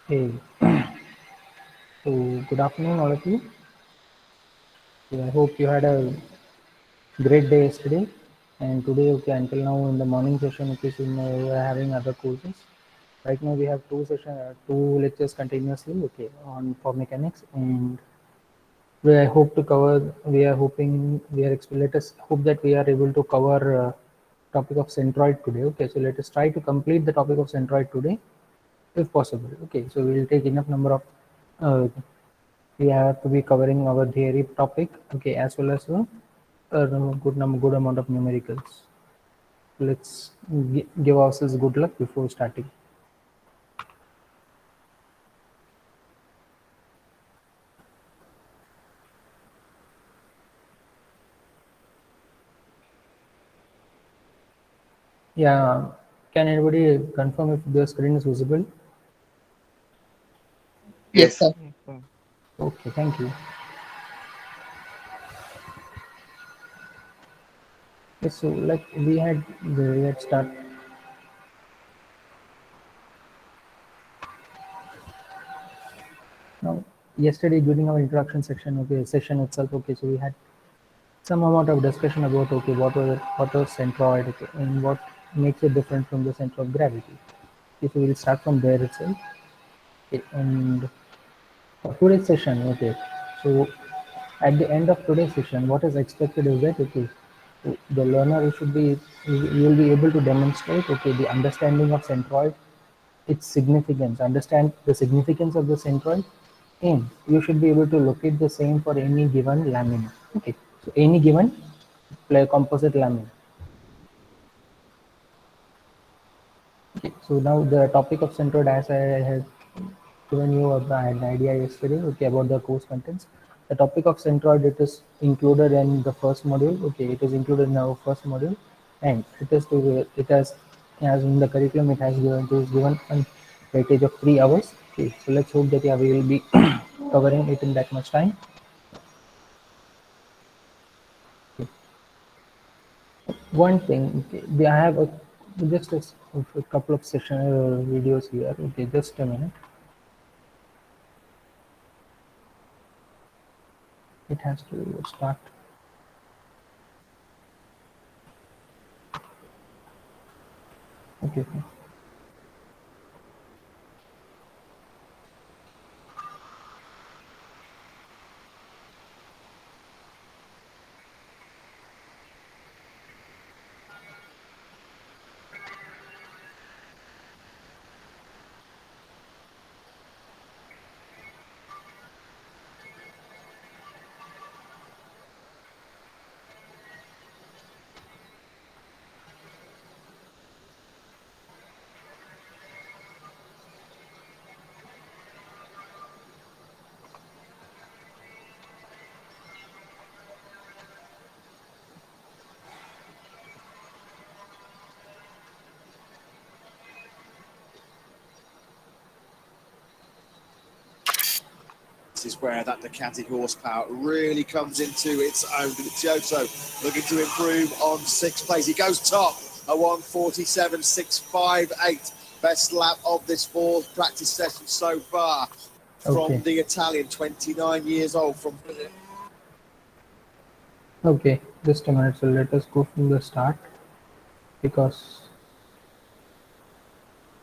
Hey, so good afternoon, all of you. So I hope you had a great day yesterday, and today, okay, until now in the morning session, okay, so we are having other courses. Right now, we have two lectures continuously, okay, on for mechanics, and we I hope to cover. We are hoping we are. Let us hope that we are able to cover topic of centroid today. Okay, so let us try to complete the topic of centroid today, if possible. Okay, so we will take enough number of uh, we have to be covering our theory topic, okay, as well as a good amount of numericals. Let's give ourselves good luck before starting. Yeah, can anybody confirm if the screen is visible? Yes, Yes. sir. Yes, sir. Okay, thank you. Yes, so like we had start now yesterday during our introduction section, okay, session itself, okay, so we had some amount of discussion about, okay, what was centroid, okay, and what makes it different from the center of gravity. Okay, so we'll start from there itself. Okay, and for today's session, okay, so at the end of today's session, what is expected is that, okay, so the learner should be you will be able to demonstrate, okay, the understanding of centroid, its significance, understand the significance of the centroid, and you should be able to locate the same for any given lamina. Okay, so any given composite lamina. Okay, so now the topic of centroid, as I had given you an idea yesterday, okay, about the course contents. The topic of centroid, it is included in the first module. Okay, it is included in our first module, and it has as in the curriculum it is given a weightage of 3 hours. Okay, so let's hope that, yeah, we will be covering it in that much time. Okay. One thing, okay, I have just a couple of session videos here. Okay, just a minute. It has to start. Okay, okay. This is where that Ducati horsepower really comes into its own. Gioto looking to improve on sixth place. He goes top at 1:47.658. Best lap of this fourth practice session so far Okay. from the Italian, 29 years old from. Okay, just a minute. So let us go from the start because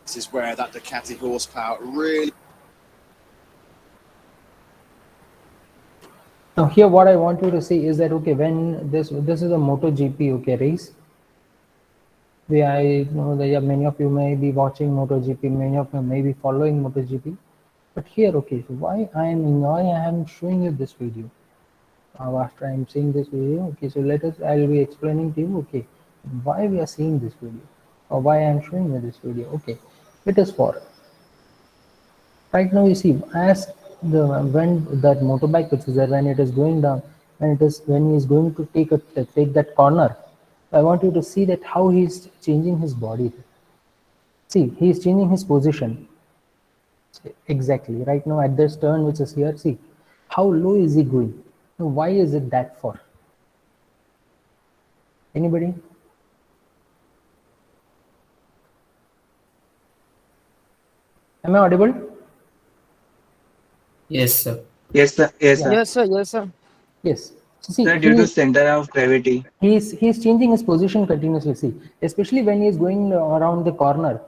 This is where that Ducati horsepower really. now here what I want you to see is that, okay, when this is a MotoGP, okay, race. I know that, yeah, many of you may be watching MotoGP, many of you may be following MotoGP, but here, okay, so why I am showing you this video. After I'm seeing this video, okay, so I'll be explaining to you, okay, why we are seeing this video or why I'm showing you this video. Okay, it is for right now. You see, as the when that motorbike which is there, when it is going down, when he is going to take that corner, I want you to see that how he is changing his body. See, he is changing his position. Exactly right now at this turn which is here, see how low is he going. Now, why is it that for? Anybody? Am I audible? Yes, sir. Yes, sir. Yes, Yeah. sir. Yes, sir. Yes, sir. Yes. So see, Sir, due to center of gravity. he's changing his position continuously. See, especially when he's going around the corner.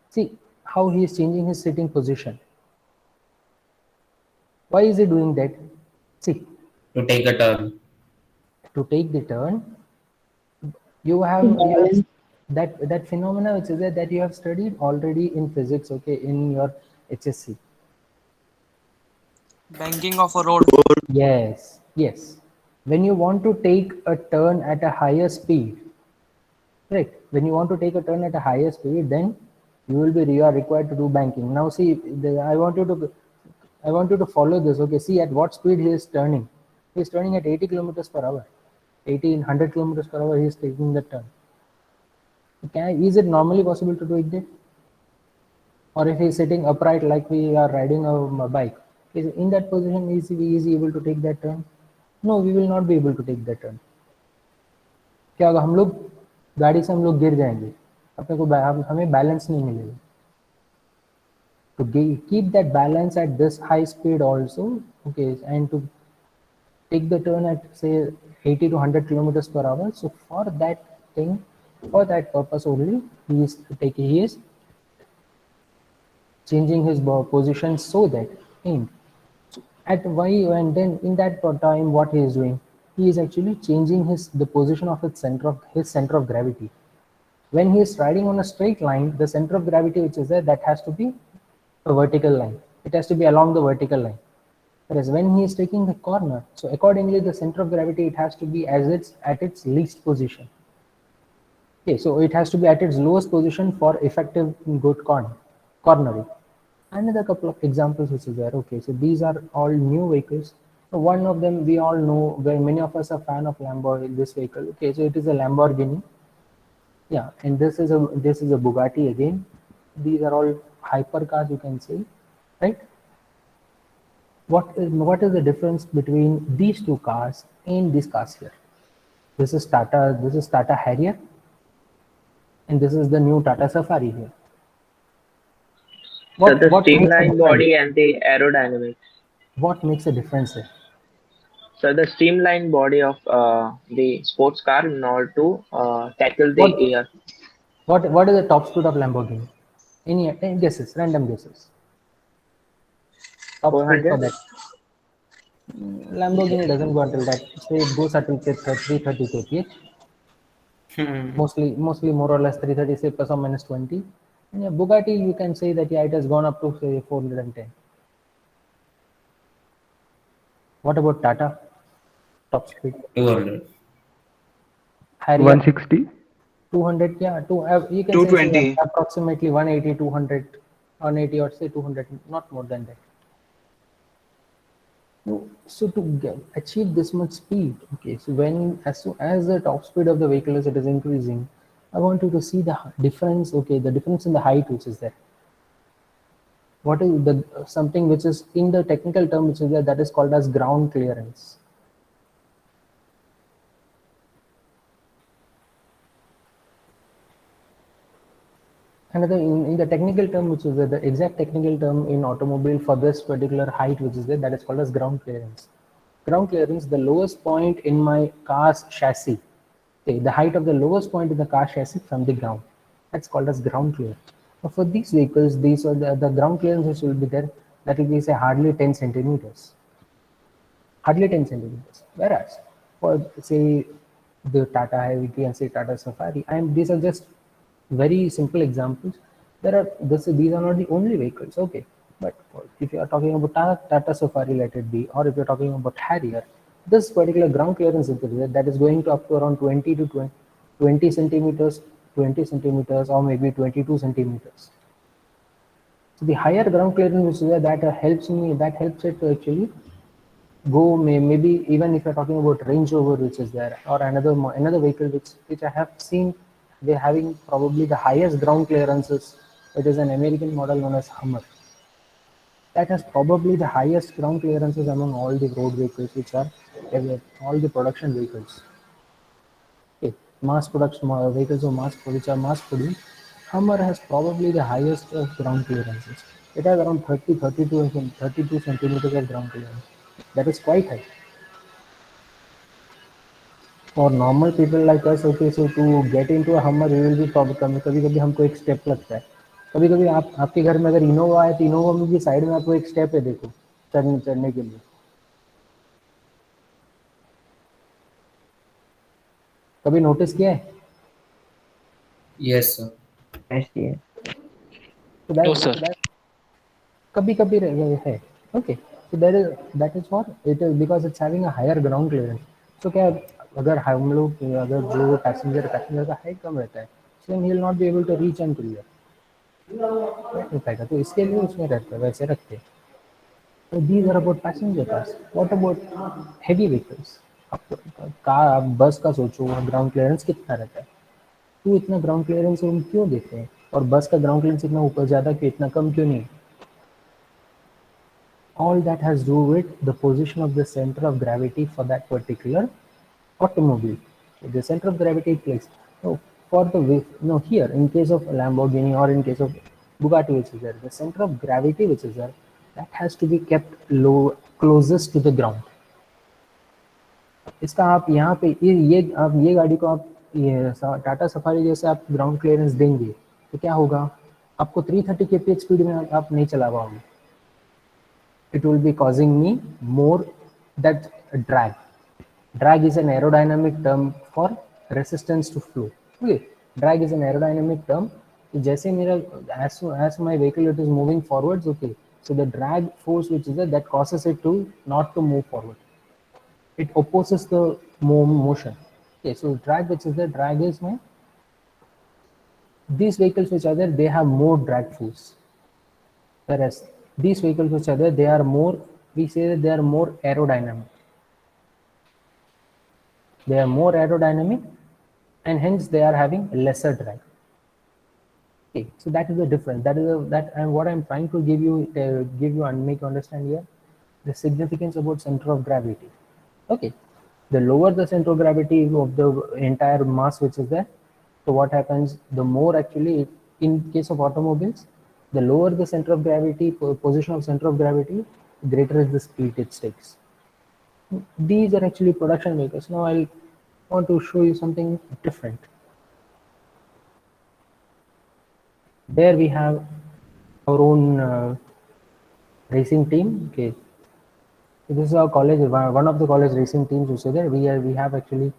See how he is changing his sitting position. Why is he doing that? See, To take a turn. to take the turn, To you have balance. that phenomena which is there that you have studied already in physics, okay, in your HSC. Banking of a road. Yes, yes. When you want to take a turn at a higher speed, right? When you want to take a turn at a higher speed, then you are required to do banking. Now see, I want you to follow this. Okay, see at what speed he is turning. He is turning at 80 kilometers per hour. 80 in 100 kilometers per hour. He is taking the turn. Is it normally possible to do it there? Or if he is sitting upright like we are riding a bike, is in that position is he able to take that turn? No, we will not be able to take that turn. क्या होगा, हम लोग गाड़ी से हम लोग गिर जाएंगे, अपने को हमें बैलेंस नहीं मिलेगा. To keep that balance at this high speed also, okay, and to take the turn at say 80 to 100 kilometers per hour. So for that thing, for that purpose only, he is changing his position so that in at y, and then in that time what he is doing, he is actually changing the position of his center of gravity. When he is riding on a straight line, the center of gravity which is there, that has to be a vertical line. It has to be along the vertical line. Whereas when he is taking the corner, so accordingly the center of gravity, it has to be as it's at its least position. Okay, so it has to be at its lowest position for effective good cornering. Another couple of examples which is there. Okay, so these are all new vehicles. So one of them we all know, where many of us are fan of Lamborghini. This vehicle, okay, so it is a Lamborghini. Yeah, and this is a Bugatti again. These are all hypercars, you can say, right? What is the difference between these two cars and these cars here? This is Tata. This is Tata Harrier, and this is the new Tata Safari here. So the What makes a streamlined difference? body and the aerodynamics. What makes a difference here? So the streamlined body of the sports car in order to tackle What the air. what is the top speed of Lamborghini? Any guesses? Random guesses. Top speed for 400. that. Lamborghini doesn't go until that. Say it goes until 330 kph. Hmm. Mostly more or less 330, say plus or minus 20. And yeah, Bugatti, you can say that yeah, it has gone up to say 410. What about Tata? Top speed. 200. Harrier 160. 200, yeah, you can say 220. approximately 180, 200, 180 or say 200, not more than that. No, so to achieve this much speed, okay, so as the top speed of the vehicle as it is increasing, I want you to see the difference, okay, the difference in the height which is there. What is the something which is in the technical term which is there, that is called as ground clearance. Another in the technical term which is the exact technical term in automobile for this particular height which is there, that is called as ground clearance. Ground clearance, the lowest point in my car's chassis, okay, the height of the lowest point in the car chassis from the ground, that's called as ground clearance. Now for these vehicles, these are the ground clearance which will be there, that will be say hardly 10 centimeters, hardly 10 centimeters. Whereas for say the Tata Heavy and say Tata Safari, and these are just very simple examples. These are not the only vehicles, okay. But if you are talking about Tata Safari, let it be, or if you're talking about Harrier, this particular ground clearance that is going to up to around 20 to 20 centimeters, 20 centimeters, or maybe 22 centimeters. So the higher ground clearance which is there, that helps it to actually go maybe even if you're talking about Range Rover which is there, or another vehicle which I have seen, they're having probably the highest ground clearances. It is an American model known as Hummer, that has probably the highest ground clearances among all the road vehicles which are all the production vehicles. Okay, mass production vehicles or which are mass produced, Hummer has probably the highest ground clearances. it has around 32 centimeters of ground clearance. That is quite high. For normal people like us, okay, so to get into a Hummer, we will be problem. कभी कभी हमको एक step लगता है. कभी कभी आप आपके घर में अगर इनोवा है तो इनोवा में भी साइड में आपको एक स्टेप है, देखो चढ़ने के लिए. कभी नोटिस किया है? Yes, sir. I see. So No, that, sir. so that कभी कभी है. Okay, so that is what it is, because it's having a higher ground clearance. So क्या अगर हम लोग अगर जो पैसेंजर का हाइट कम रहता है, so then he will not be able to reach and clear. नहीं हो पाएगा, तो इसके लिए उसमें रहता है, वैसे रखते हैं. So these are about passenger cars. What about heavy vehicles? Car bus का सोचो, ग्राउंड क्लियरेंस कितना रहता है, तो इतना ग्राउंड क्लियरेंस हम क्यों देते हैं, और बस का ग्राउंड क्लियरेंस इतना ऊपर ज़्यादा क्यों, इतना कम क्यों नहीं? All that has to do with the position of the center of gravity for that particular automobile. The center of gravity place. So for the here in case of Lamborghini or in case of Bugatti, which is there, the center of gravity which is there, that has to be kept low, closest to the ground. इसका आप यहाँ पे आप ये गाड़ी को आप ये टाटा सफारी जैसे आप ग्राउंड क्लियरेंस देंगे तो क्या होगा, आपको 330 kph स्पीड में आप नहीं चला पाओगे. It will be causing me more that drag. Drag is an aerodynamic term for resistance to flow. Okay, drag is an aerodynamic term. जैसे मेरा as my vehicle it is moving forwards, okay, so the drag force which is there, that causes it to not to move forward. It opposes the motion. Okay, so drag which is there, drag is my, these vehicles which are there, they have more drag force. Whereas these vehicles which are there, they are more, we say that they are more aerodynamic. They are more aerodynamic and hence they are having lesser drag. Okay, so that is the difference. That and what I'm trying to give you and make you understand here, the significance about center of gravity. Okay, the lower the center of gravity of the entire mass which is there, so what happens, the more actually, in case of automobiles, the lower the center of gravity, position of center of gravity, greater is the speed it takes. These are actually production vehicles. Now I want to show you something different. There we have our own racing team. Okay, so this is our college, one of the college racing teams which are there. We have actually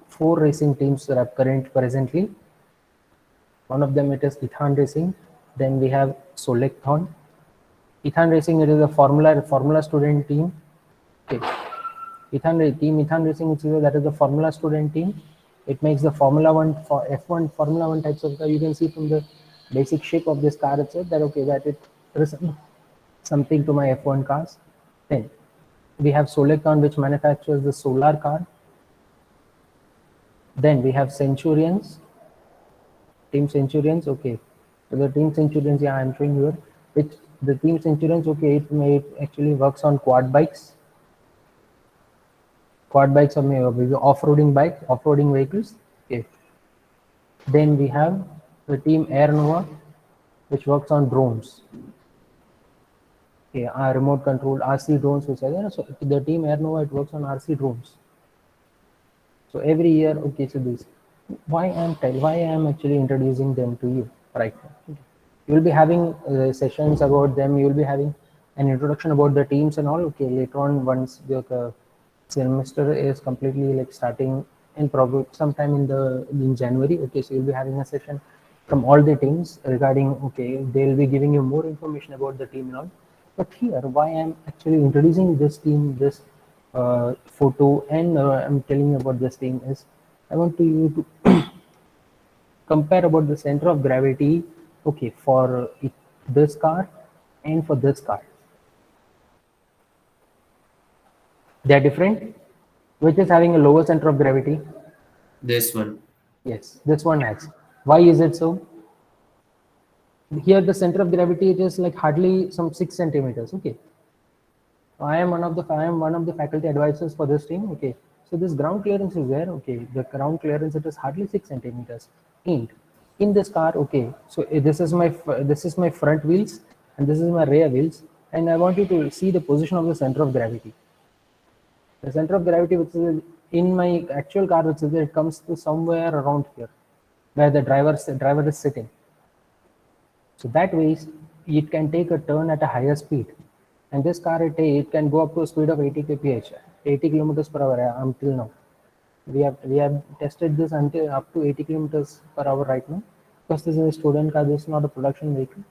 4 racing teams that are presently. One of them it is Ethan Racing. Then we have Solekthon. Ethan Racing, it is a Formula student team. Okay. Ethan Racing, which is that is the Formula student team. It makes the Formula One for F1 Formula One types of car. You can see from the basic shape of this car itself that okay, that it resembles something to my F1 cars. Then we have Solekthon, which manufactures the solar car. Then we have Centurions, Team Centurions. Okay, so the Team Centurions, yeah, I'm showing here. Which the Team Centurions, okay, it actually works on quad bikes. Quad bikes are off-roading vehicles. Okay. Then we have the Team Air Nova, which works on drones. Okay, our remote controlled RC drones which are there. So the Team Air Nova, it works on RC drones. So every year, okay, so this, why I'm actually introducing them to you right now. Okay. You will be having sessions about them. You will be having an introduction about the teams and all. Okay, later on, once the semester is completely like starting in probably sometime in January. Okay, so you'll be having a session from all the teams regarding, okay, they'll be giving you more information about the team and all. But here, why I'm actually introducing this team, this photo, and I'm telling you about this team is, I want you to compare about the center of gravity, okay, for this car and for this car. They are different. Which is having a lower center of gravity? This one. Yes, this one has. Why is it so? Here the center of gravity, it is like hardly some 6 centimeters. Okay, I am one of the faculty advisors for this team. Okay, so this ground clearance is there. Okay, the ground clearance, it is hardly 6 centimeters. And in this car, okay, so this is my front wheels, and this is my rear wheels, and I want you to see the position of the center of gravity. The center of gravity, which is in my actual car, which is there, it comes to somewhere around here, where the driver is sitting. So that way, it can take a turn at a higher speed. And this car, it can go up to a speed of 80 kph, 80 kilometers per hour until now. We have tested this until up to 80 kilometers per hour right now, because this is a student car, this is not a production vehicle,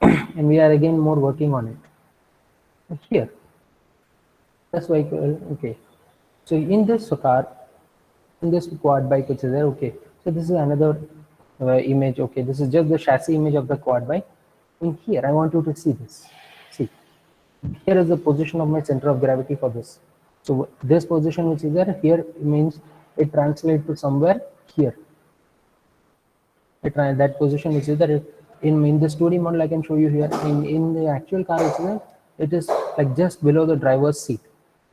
and we are again more working on it. But here, that's why, okay. So in this car, in this quad bike which is there, okay. So this is another image, okay. This is just the chassis image of the quad bike. In here, I want you to see this. See, here is the position of my center of gravity for this. So this position which is there here means it translates to somewhere here. That position which is there in this 2D model I can show you here. In the actual car which is there, it is like just below the driver's seat.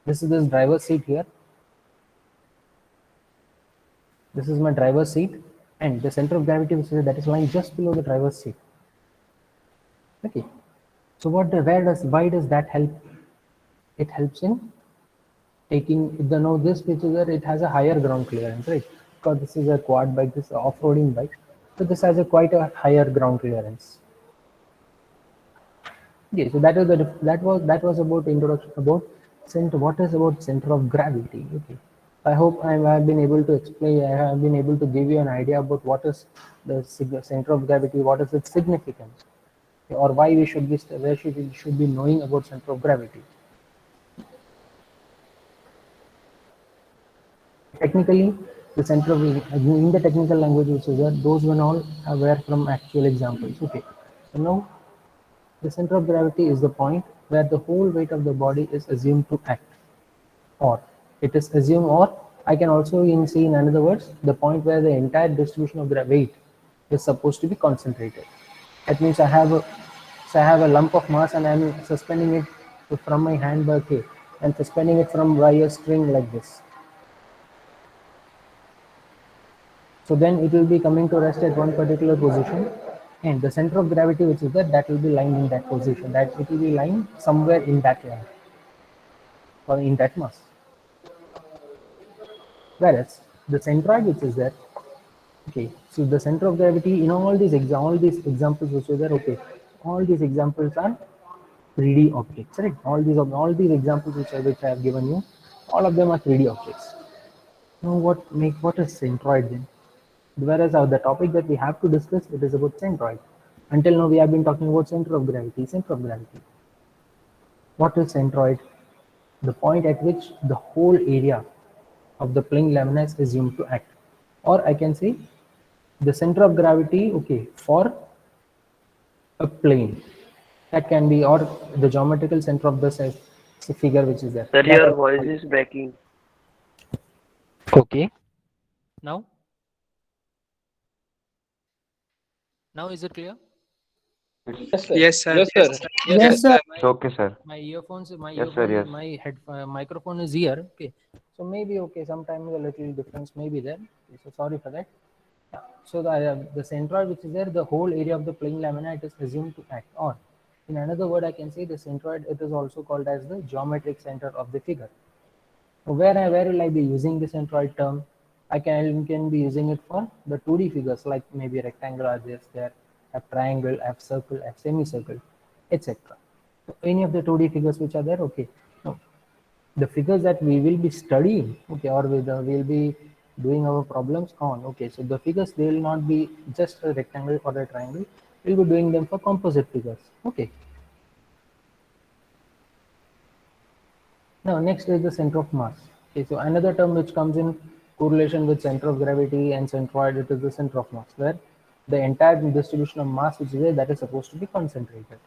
This is this driver's seat here. This is my driver's seat, and the center of gravity which is there, that is lying just below the driver's seat. Okay. So why does that help? It helps in taking this which is there, it has a higher ground clearance, right? Because this is a quad bike, this is off-roading bike, so this has quite a higher ground clearance. Okay, so that was about introduction about center. What is about center of gravity? Okay, I hope I have been able to explain. I have been able to give you an idea about what is the center of gravity, what is its significance, or why we should be knowing about center of gravity. Technically, the center of in the technical language which is there, those one all were from actual examples. Okay, so now the center of gravity is the point where the whole weight of the body is assumed to act, or it is assumed, or I can also say in other words, the point where the entire distribution of the weight is supposed to be concentrated. That means I have a lump of mass and I am suspending it from my hand by K and suspending it from by a string like this. So then it will be coming to rest at one particular position, and the center of gravity which is there, that will be lying in that position, that it will be lying somewhere in that line or in that mass. Whereas the centroid which is there, okay, so the center of gravity in all these examples which are there, okay, all these examples are 3D objects, right? All these examples which I have given you, all of them are 3D objects. Now what is centroid then? Whereas the topic that we have to discuss, it is about centroid. Until now we have been talking about center of gravity. What is centroid? The point at which the whole area of the plane lamina is assumed to act. Or I can say the center of gravity, okay, for a plane. That can be, or the geometrical center of the figure which is there. Sir, your voice is breaking. Okay. Now is it clear? Yes, sir. Yes, sir. Yes, sir. Yes, sir. Okay, sir. My earphones, Yes, sir, yes. my head microphone is here. Okay, so maybe okay. Sometimes a little difference may be there. Okay, so sorry for that. Yeah. So the centroid which is there, the whole area of the plane lamina, it is assumed to act on. In another word, I can say the centroid. It is also called as the geometric center of the figure. So where will I be using the centroid term? I can be using it for the 2D figures like maybe rectangle objects there, a triangle, a circle, a semicircle, etc. So any of the 2D figures which are there, okay. Now, the figures that we will be studying, okay, or we'll be doing our problems on, okay. So the figures, they will not be just a rectangle or a triangle. We'll be doing them for composite figures, okay. Now next is the center of mass. Okay, so another term which comes in correlation with center of gravity and centroid, it is the center of mass, where the entire distribution of mass which is there, that is supposed to be concentrated.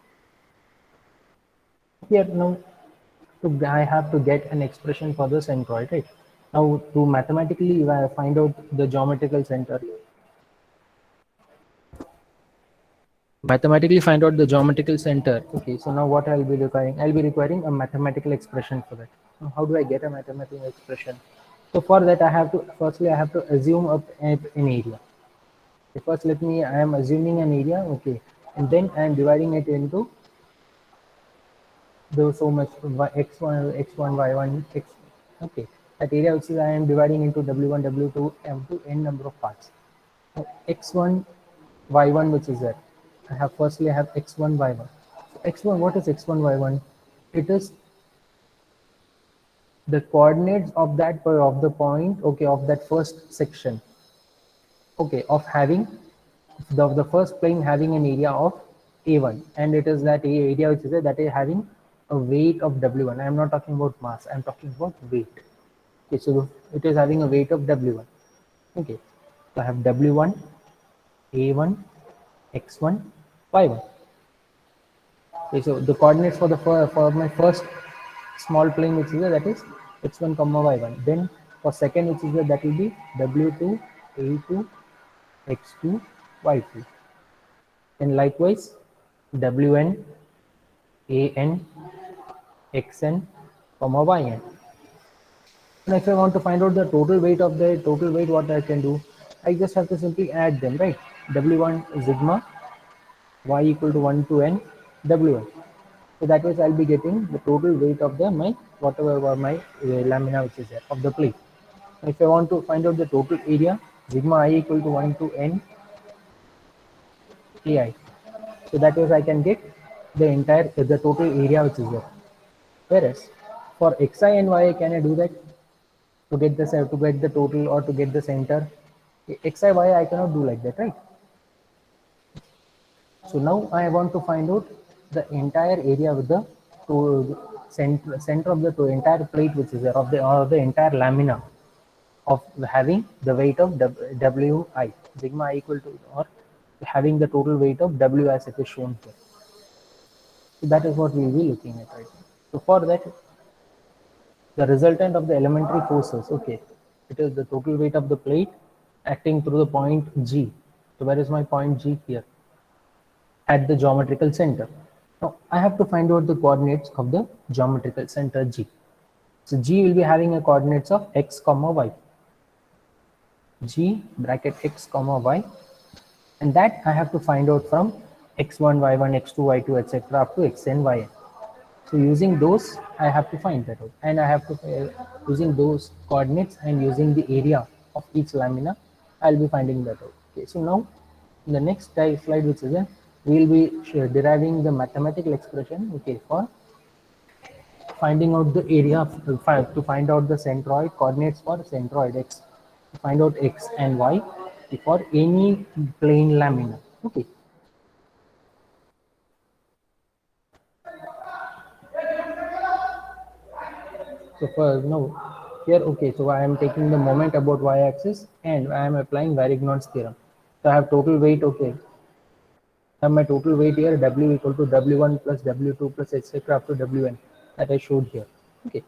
Here now, I have to get an expression for the centroid, right? Now to mathematically find out the geometrical center, okay, so now what I'll be requiring? I'll be requiring a mathematical expression for that. Now, how do I get a mathematical expression? So for that, I have to assume an area. Okay, first I am assuming an area, okay, and then I am dividing it into the so much x1, y1, x. Okay, that area which is I am dividing into w1, w2, m to n number of parts. So x1, y1, which is there. I have firstly I have x1, y1. So x1, what is x1, y1? It is the coordinates of that of the point, okay, of that first section, okay, of having the first plane having an area of a1, and it is that area which is there, that is having a weight of w1. I am not talking about mass, I am talking about weight. Okay, so it is having a weight of w1. Okay, so I have w1, a1, x1, y1. Okay, so the coordinates for the for my first small plane which is there, that is x1 comma y1. Then for second which is there, that will be w2, a2, x2, y2. And likewise wn, an, xn, comma yn. And if I want to find out the total weight of the total weight, what I can do, I just have to simply add them, right? W1 sigma y equal to 1 to n w1. So that way I'll be getting the total weight of the my whatever were my lamina which is there of the plate. If I want to find out the total area, sigma I equal to 1 to n ai. So that way I can get the entire the total area which is there. Whereas for xi and yi, can I do that to get the total or to get the center? Xi y I cannot do like that, right? So now I want to find out the entire area with the center of the entire plate which is there of the entire lamina of having the weight of wi sigma I equal to, or having the total weight of w as it is shown here. So that is what we will be looking at right now. So for that, the resultant of the elementary forces, okay, it is the total weight of the plate acting through the point G. So where is my point G? Here, at the geometrical center. Now I have to find out the coordinates of the geometrical center G. So G will be having a coordinates of x comma y. G bracket x comma y, and that I have to find out from x1, y1, x2, y2, etc. up to xn, yn. So using those, I have to find that out, and I have to using those coordinates and using the area of each lamina, I'll be finding that out. Okay, so now in the next slide, which is we will be deriving the mathematical expression, okay, for finding out the area to find out the centroid coordinates for centroid x, to find out x and y for any plane lamina. Okay. So for now, here, okay, so I am taking the moment about y-axis and I am applying Varignon's theorem. So I have total weight, okay. I have my total weight here, w equal to w1 plus w2 plus etc. up to wn that I showed here. Okay.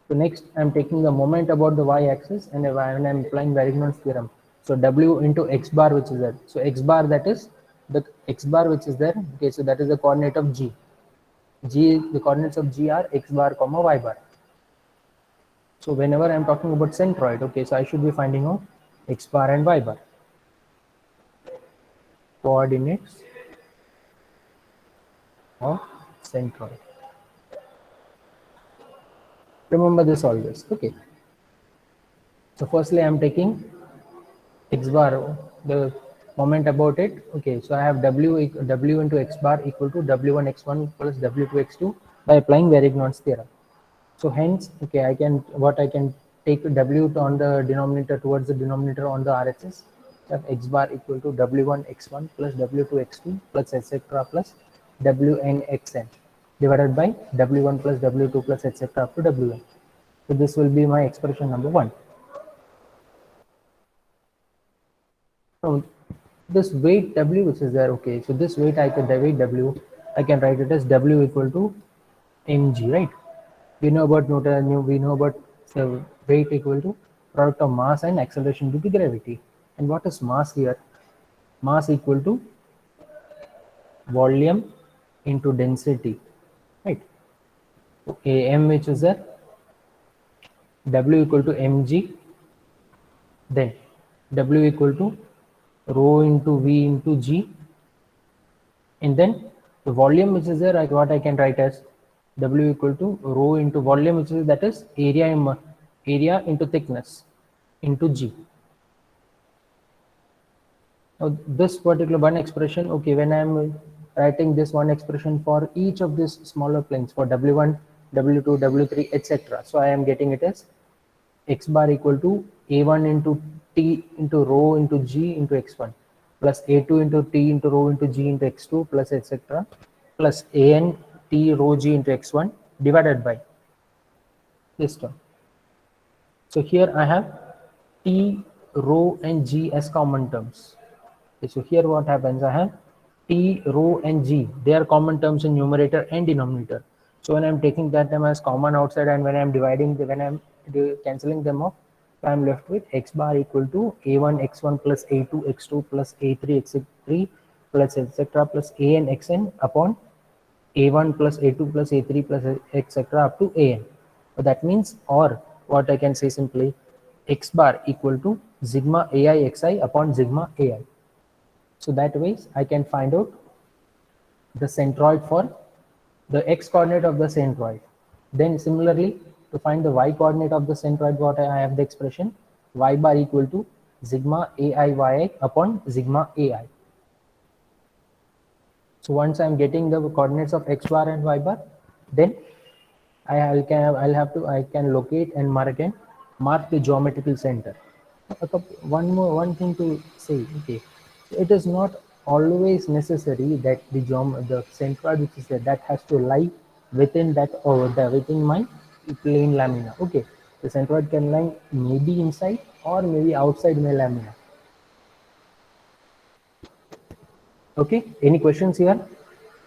So next, I am taking the moment about the y-axis and I am applying Varignon's theorem. So w into x bar which is there. So x bar, that is the x bar which is there. Okay, so that is the coordinate of g. The coordinates of G are x bar comma y bar. So whenever I am talking about centroid, okay, so I should be finding out x bar and y bar. Coordinates of centroid. Remember this always, okay. So firstly I am taking x bar, the moment about it, okay, so I have w into x bar equal to w1 x1 plus w2 x2 by applying Varignon's theorem. So hence, okay, I can take w on the denominator towards the denominator on the RHS. I have x bar equal to w1 x1 plus w2 x2 plus etc. plus wn xn divided by w1 plus w2 plus etc. up to wn. So this will be my expression number 1. Now this weight w which is there, okay, so this weight I can weight w, I can write it as w equal to mg, right? We know about we know about the weight equal to product of mass and acceleration due to gravity. And what is mass here? Mass equal to volume into density, right? Okay, m which is there, w equal to mg, then w equal to rho into V into G, and then the volume which is there, like what I can write as W equal to rho into volume, which is that is area into thickness into G. Now this particular one expression, okay, when I'm writing this one expression for each of these smaller planes for W1, W2, W3, etc. So I am getting it as x bar equal to A1 into T into rho into G into x1 plus A2 into T into rho into G into x2 plus etc. plus AN T rho G into x1 divided by this term. So here I have T, rho and G as common terms. Okay, so here what happens, I have T, rho and G, they are common terms in numerator and denominator. So when I'm taking that term as common outside and when I'm dividing, when I'm cancelling them off, I'm left with x bar equal to A1 x1 plus A2 x2 plus A3 x3 plus etc. plus AN xn upon A1 plus A2 plus A3 plus etc. up to AN. So that means, or what I can say simply, x bar equal to sigma AI xi upon sigma AI. So that way I can find out the centroid for the x coordinate of the centroid. Then similarly, to find the y coordinate of the centroid, what I have the expression y bar equal to sigma AI yi upon sigma AI. So once I'm getting the coordinates of x bar and y bar, then I can locate and mark the geometrical center. One thing to say, okay, it is not always necessary that the centroid which is there, that has to lie within that or within my plane lamina. Okay, the centroid can lie maybe inside or maybe outside my lamina. Okay, any questions here?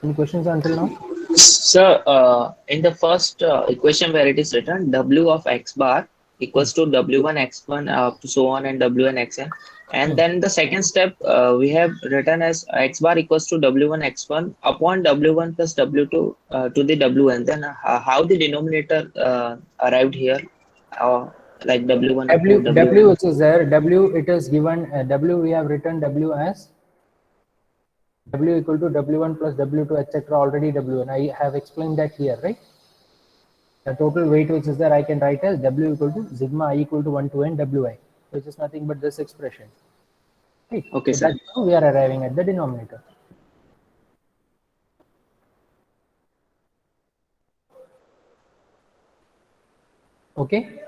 Any questions until now? Sir, in the first equation where it is written W of x bar equals to W1 x1 so on and W1 xn, and then the second step we have written as x bar equals to W1 x1 upon W1 plus W2 to the Wn. Then how the denominator arrived here, like W1 up to W W1? which is there, W it is given, W we have written W as W equal to W1 plus W2 etc. already W1. I have explained that here, right? The total weight which is there, I can write as W equal to sigma I equal to 1 to n Wi, which is nothing but this expression. Right? Okay, So sir. that's how we are arriving at the denominator. Okay.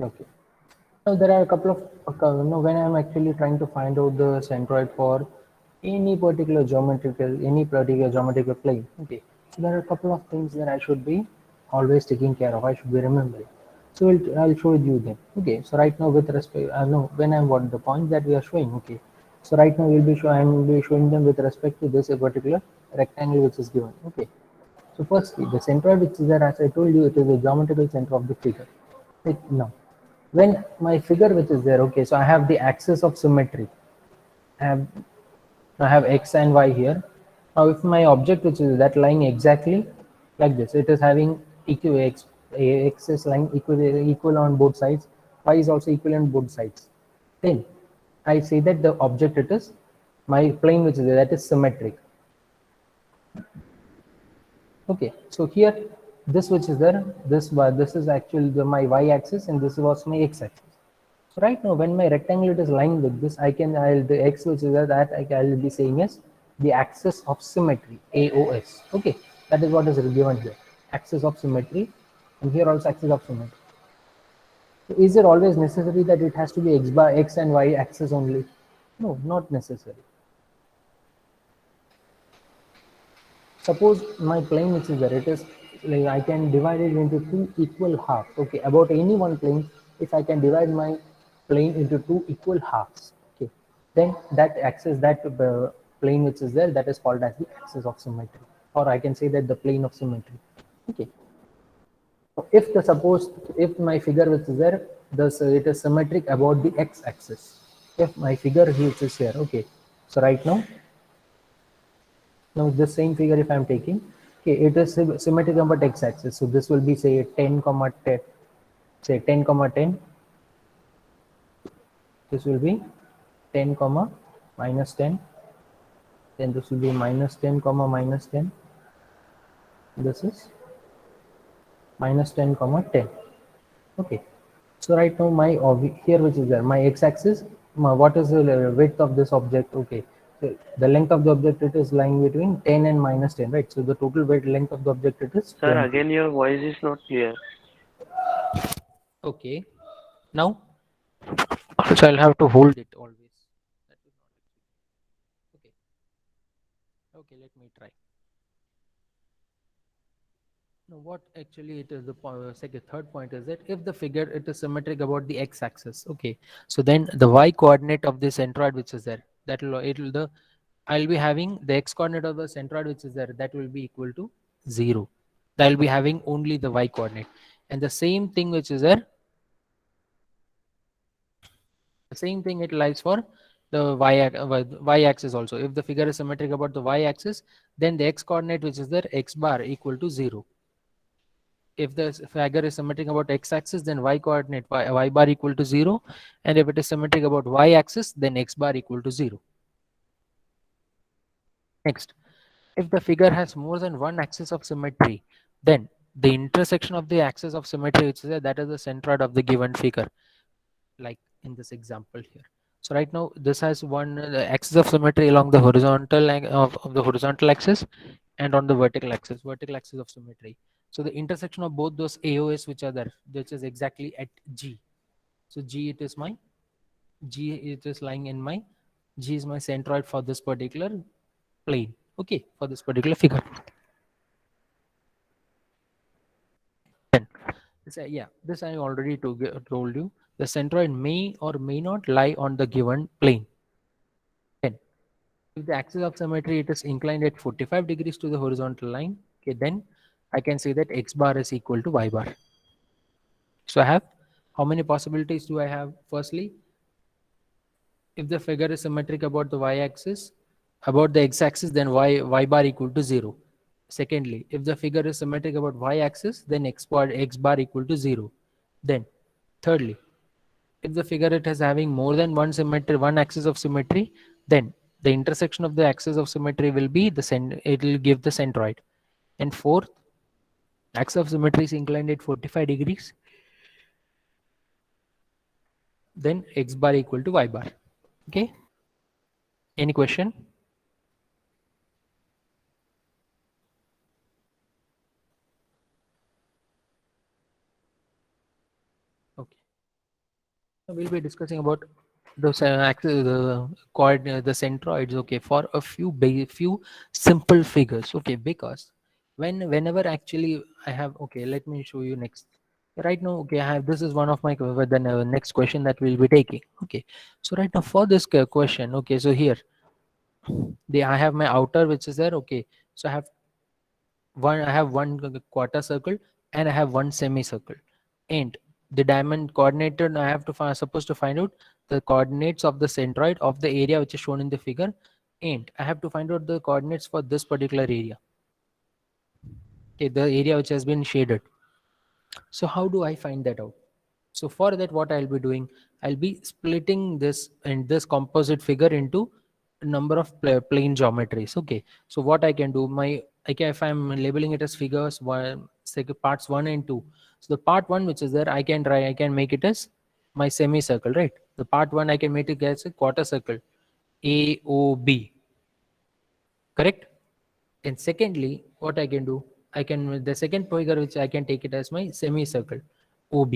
Okay. Now there are a couple of when I'm actually trying to find out the centroid for any particular geometrical plane. Okay, so there are a couple of things that I should be always taking care of. I should be remembering. So I'll show you them. Okay, so right now with respect, no, when I'm what the point that we are showing. Okay, so right now I'm be showing them with respect to this particular rectangle which is given. Okay, so firstly, the centroid which is there, as I told you, it is the geometrical center of the figure. Right now, when my figure which is there, okay, so I have the axis of symmetry. I have x and y here. Now if my object which is that lying exactly like this, it is having x is lying equal on both sides, y is also equal on both sides, then I say that the object, it is my plane which is there, that is symmetric. Okay, so here this which is there, this is actually my y-axis and this was my x-axis. So right now when my rectangle is lying with this, the x which is there, that I'll be saying as the axis of symmetry, AOS. Okay, that is what is given here, axis of symmetry, and here also axis of symmetry. So is it always necessary that it has to be x and y axis only? No, not necessary. Suppose my plane which is there, it is like I can divide it into two equal halves. Okay, about any one plane, if I can divide my plane into two equal halves, okay, then that axis, that plane which is there, that is called as the axis of symmetry, or I can say that the plane of symmetry. Okay, so if my figure which is there, thus it is symmetric about the x-axis. If my figure which is here, okay, so right now the same figure if I'm taking, okay, it is symmetric about x-axis, so this will be say 10 comma 10, say 10 comma 10, this will be 10 comma minus 10, then this will be minus 10 comma minus 10, this is minus 10 comma 10. Okay, so right now my here which is there, my x-axis, what is the width of this object? Okay, so the length of the object, it is lying between 10 and minus 10, right? So the total width length of the object, it is Sir, 20. again your voice is not clear. Okay, now so I'll have to hold it always. That is not okay. Okay, let me try. Now, what actually it is the second third point is that if the figure it is symmetric about the x-axis, okay, so then the y coordinate of the centroid which is there, that will it will the I'll be having the x coordinate of the centroid which is there, that will be equal to 0. I'll be having only the y coordinate, and the same thing which is there, the same thing it lies for the y axis also. If the figure is symmetric about the y axis, then the x coordinate which is there, x bar equal to 0. If the figure is symmetric about x-axis, then y coordinate y bar equal to 0, and if it is symmetric about y-axis, then x bar equal to 0. Next, if the figure has more than one axis of symmetry, then the intersection of the axis of symmetry, which is that is the centroid of the given figure, like in this example here. So right now this has one axis of symmetry along the horizontal of the horizontal axis and on the vertical axis of symmetry. So the intersection of both those AOS which are there, which is exactly at G. So G it is lying in my G is my centroid for this particular plane. Okay, for this particular figure. Then this I already told you. The centroid may or may not lie on the given plane. Then, if the axis of symmetry it is inclined at 45 degrees to the horizontal line, okay, then I can say that x bar is equal to y bar. So I have, how many possibilities do I have? Firstly, if the figure is symmetric about the y-axis, about the x-axis, then y bar equal to 0. Secondly, if the figure is symmetric about y-axis, then x bar equal to 0. Then, thirdly, if the figure it is having more than one axis of symmetry, then the intersection of the axis of symmetry will be it will give the centroid. And fourth, axis of symmetry is inclined at 45 degrees, then x bar equal to y bar. Okay, any question? Okay, so we'll be discussing about those axis, the coordinate, the centroids, okay, for a few simple figures, okay, because whenever actually I have, okay, let me show you next. Right now, okay, I have, this is one of my then next question that we'll be taking. Okay, so right now for this question, okay, so here I have my outer which is there. Okay, so I have one quarter circle and I have one semicircle, and the diamond coordinator I have to supposed to find out the coordinates of the centroid of the area which is shown in the figure, and I have to find out the coordinates for this particular area. Okay, the area which has been shaded. So how do I find that out? So for that, what I'll be doing, I'll be splitting this and this composite figure into a number of plane geometries. Okay, so what I can do, if I'm labeling it as figures parts 1 and 2. So the part 1 which is there, I can make it as my semicircle, right? The part 1 I can make it as a quarter circle, AOB, correct? And secondly, what I can do, the second figure which I can take it as my semicircle, OB.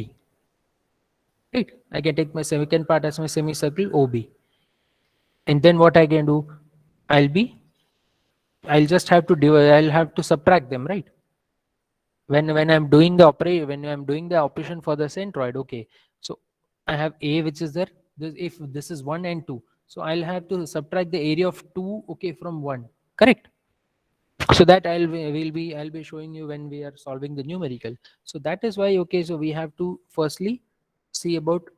Right, I can take my second part as my semicircle OB, and then what I can do, I'll just have to I'll have to subtract them, right? When I'm doing the operation for the centroid, okay, so I have A which is there. If this is 1 and 2, so I'll have to subtract the area of 2, okay, from 1, correct? So that I'll be showing you when we are solving the numerical. So that is why, okay, so we have to firstly see about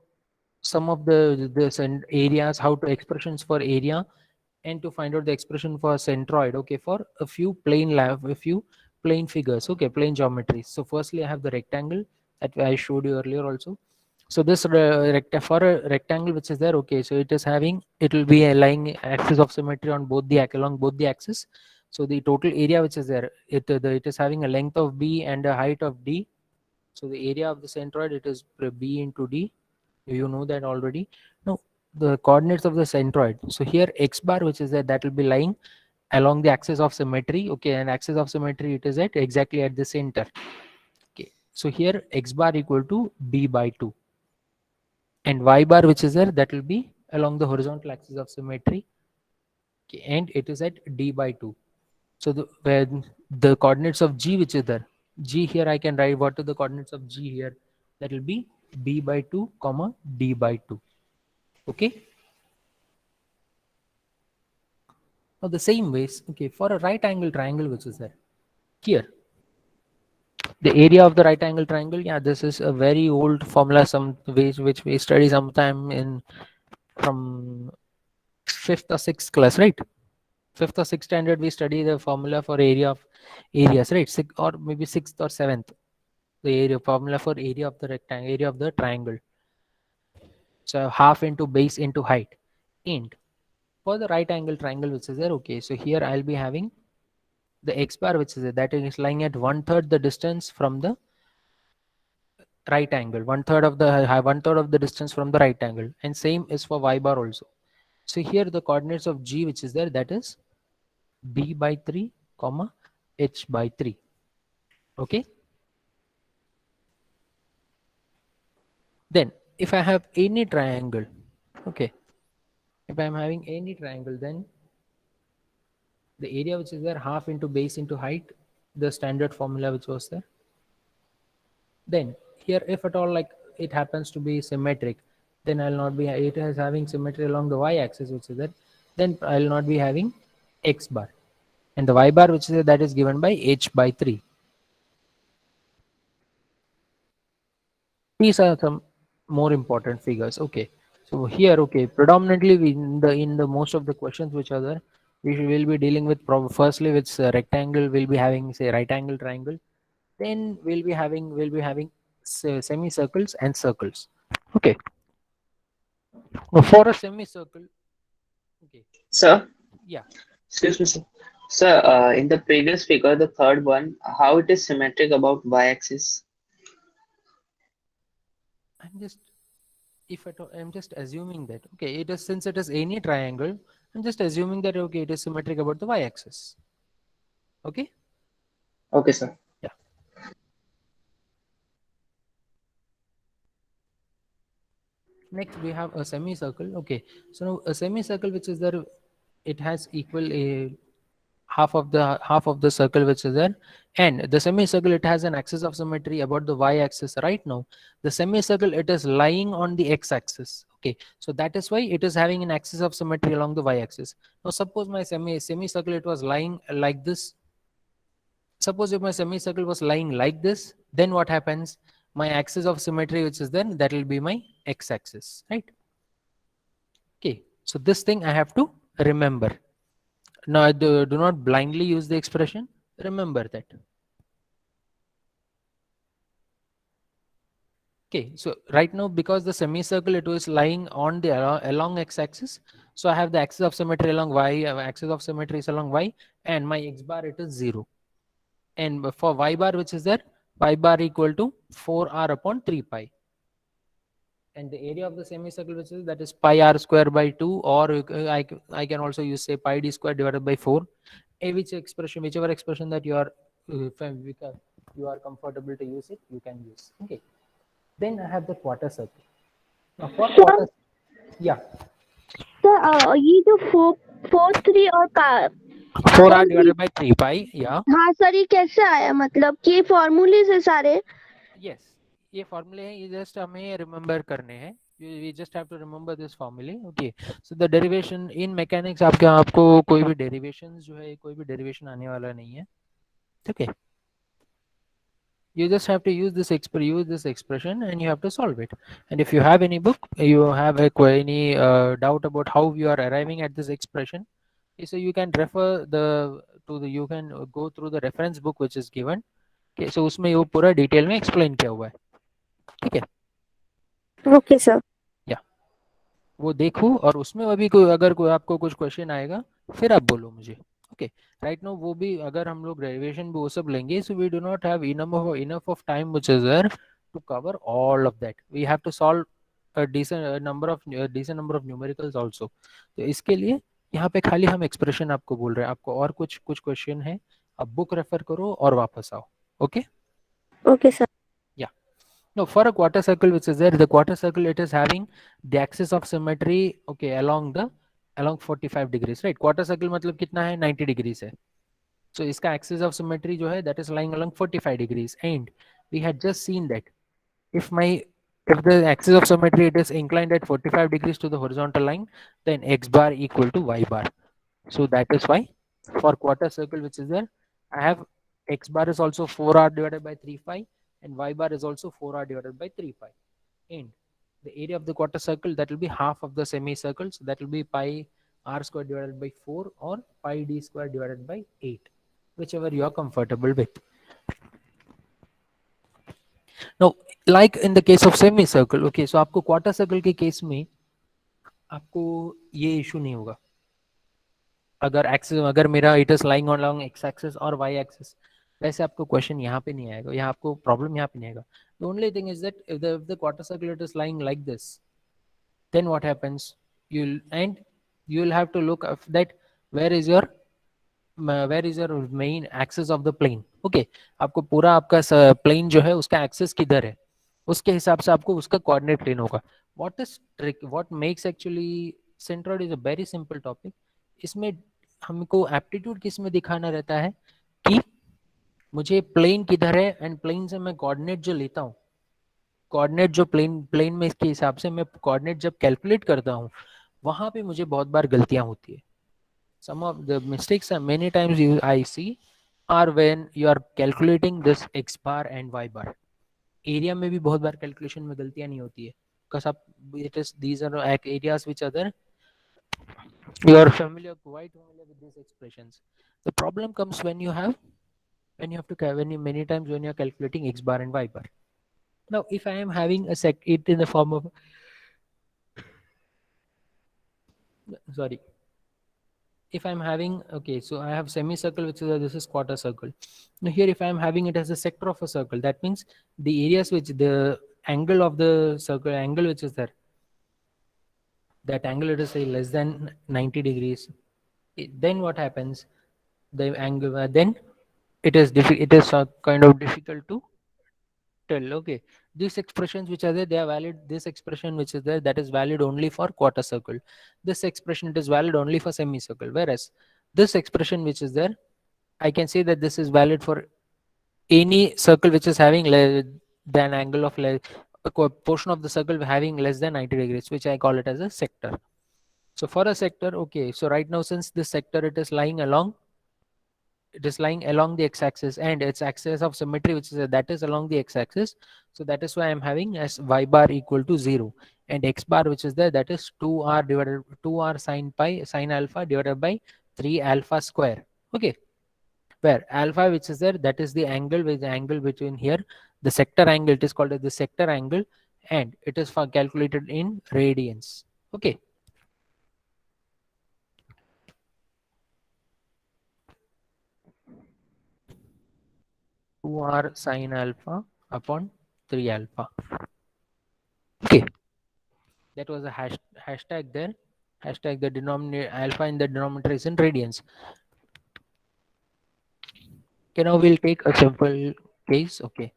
some of the areas, how to expressions for area, and to find out the expression for centroid, okay, for a few plane figures, okay, plane geometries. So firstly I have the rectangle, that I showed you earlier also. So this for a rectangle which is there, okay, so it will be a lying axis of symmetry on both the along both the axis. So the total area which is there, it is having a length of b and a height of d. So the area of the centroid, it is b into d. You know that already. Now the coordinates of the centroid. So here x bar which is there, that will be lying along the axis of symmetry. Okay, and axis of symmetry, it is at exactly at the center. Okay, so here x bar equal to b by 2, and y bar which is there, that will be along the horizontal axis of symmetry. Okay, and it is at d by 2. So when the coordinates of g which is there, g here I can write what are the coordinates of g here, that will be b by 2 comma d by 2. Okay, now the same ways, okay, for a right angle triangle which is there here, the area of the right angle triangle, yeah, this is a very old formula, some ways which we study sometime in from 5th or 6th class, right? 5th or 6th standard we study the formula for area of areas, right? Or maybe 6th or 7th, the area formula for area of the rectangle, area of the triangle. So half into base into height. And for the right angle triangle which is there, okay, so here I'll be having the x bar which is there, that is lying at 1/3 the distance from the right angle, 1/3 of the 1/3 of the distance from the right angle, and same is for y bar also. So here the coordinates of g which is there, that is b by 3 comma h by 3. Okay, then if I have any triangle, okay, if I'm having any triangle, then the area which is there, half into base into height, the standard formula which was there. Then here, if at all like it happens to be symmetric, then I'll not be, it is having symmetry along the y-axis which is there, then I'll not be having x bar, and the y bar which is there, that is given by h by 3. These are some more important figures. Okay, so here, okay, predominantly we, in the most of the questions which are there, will be dealing with firstly with rectangle, we'll be having say right angle triangle, then we'll be having semicircles and circles. Okay, now for a semicircle, okay, Sir, yeah, excuse me, sir. Sir, in the previous figure, the third one, how it is symmetric about y-axis? I'm just, if at all, I'm just assuming that, okay, it is, since it is any triangle, I'm just assuming that, okay, it is symmetric about the y-axis. Okay, Okay, sir. yeah. Next we have a semicircle. Okay, so now a semicircle which is there, it has equal a half of the circle which is there, and the semicircle, it has an axis of symmetry about the y-axis. Right now the semicircle, it is lying on the x-axis. Okay, so that is why it is having an axis of symmetry along the y-axis. Now suppose my semicircle, it was lying like this. Suppose if my semicircle was lying like this, then what happens, my axis of symmetry which is then, that will be my x-axis, right? Okay, so this thing I have to remember. Now do not blindly use the expression, remember that. Okay, so right now, because the semicircle, it was lying on the along x-axis, so I have the axis of symmetry along y, axis of symmetry is along y, and my x bar, it is 0. And for y bar which is there, y bar equal to 4r upon 3 pi, and the area of the semicircle which is, that is pi r square by 2, or I can also use say pi d square divided by 4, whichever expression that you are you are comfortable to use it, you can use. Okay, then I have the quarter circle. Now for quarter, yeah, sir ये जो 4 4 3 और का 4r divided by 3 pi, yeah, हाँ sir ये कैसे आया मतलब कि ये फॉर्मूले से सारे yes, ये फॉर्मूले हैं, ये जस्ट हमें रिमेम्बर करने हैं, we just have to remember this formula. Okay, so the derivation in mechanics, आपको कोई भी derivations जो है, कोई भी derivation आने वाला नहीं है. Okay, you just have to use this expression and you have to solve it. And if you have any book, you have any doubt about how you are arriving at this expression, so you can refer you can go through the reference book which is given. Okay, so उसमें वो पूरा detail में explain किया हुआ है. ठीक है, Okay, sir. वो देखो, और उसमें अभी कोई अगर कोई आपको कुछ क्वेश्चन आएगा फिर आप बोलो मुझे। ओके, राइट नाउ वो भी अगर हम लोग डेरिवेशन भी वो सब लेंगे, so we do not have enough of time which is there to cover all of that. We have to solve a decent number of numericals also. तो इसके लिए यहाँ पे खाली हम एक्सप्रेशन आपको बोल रहे हैं, आपको और कुछ क्वेश्चन है आप बुक रेफर करो और वापस आओ। Okay Okay, sir. No, for a quarter circle which is there, the quarter circle it is having the axis of symmetry okay along 45 degrees, right? Quarter circle मतलब कितना है, 90 degrees है। So इसका axis of symmetry जो है that is lying along 45 degrees, and we had just seen that if the axis of symmetry it is inclined at 45 degrees to the horizontal line, then x bar equal to y bar. So that is why for quarter circle which is there, I have x bar is also 4r divided by 3 pi and y bar is also 4r divided by 3 pi. And the area of the quarter circle, that will be half of the semicircle, so that will be pi r square divided by 4 or pi d square divided by 8, whichever you are comfortable with. Now like in the case of semicircle, okay, so आपको quarter circle के case में आपको ये issue नहीं होगा। अगर मेरा it is lying on long x axis और वाई एक्सिस, वैसे आपको क्वेश्चन यहाँ पे नहीं आएगा, यहाँ आपको प्रॉब्लम यहाँ पे नहीं आएगा। The only thing is that if the quarter circle it is lying like this, then what happens, you'll have to look that where is your main axis of the plane। okay, आपको पूरा आपका plane जो है उसका axis किधर है, उसके हिसाब से आपको उसका कोऑर्डिनेट प्लेन होगा। what makes actually centroid is a very simple topic। इसमें हमको एप्टीट्यूड किस में दिखाना रहता है कि मुझे प्लेन किधर है, एंड प्लेन से मैं कोऑर्डिनेट जो लेता हूँ, कोऑर्डिनेट जो प्लेन में इसके हिसाब से मैं कोऑर्डिनेट जब कैलकुलेट करता हूँ, वहां पे मुझे बहुत बार गलतियां होती है। Some of the mistakes many times I see are when you are calculating this x bar and y bar. Area में भी बहुत बार कैलकुलेशन में गलतियां नहीं होती है, बिकॉज़ आप these are areas which other you are quite familiar with these expressions। the problem comes when you have many times when you are calculating x bar and y bar। now if I am having it in the form of sorry, if I'm having, okay, so I have semicircle which is this is quarter circle। now here if I'm having it as a sector of a circle, that means the areas which the angle of the circle angle which is there, that angle it is say less than 90 degrees, then what happens, the angle then it is kind of difficult to tell। okay, these expressions which are there, they are valid, this expression which is there, that is valid only for quarter circle, this expression it is valid only for semicircle, whereas this expression which is there, I can say that this is valid for any circle which is having than angle of a portion of the circle having less than 90 degrees, which I call it as a sector। so for a sector, okay, so right now since this sector it is lying along the x-axis and its axis of symmetry which is that is along the x-axis, so that is why I'm having as y bar equal to 0 and x bar which is there, that is 2r sine alpha divided by 3 alpha square। okay, where alpha which is there, that is the angle between here, the sector angle, it is called as the sector angle, and it is for calculated in radians। okay, 2r sine alpha upon 3 alpha। okay, that was a hashtag there, hashtag the denominator alpha in the denominator is in radians। okay, now we'll take a simple case। okay,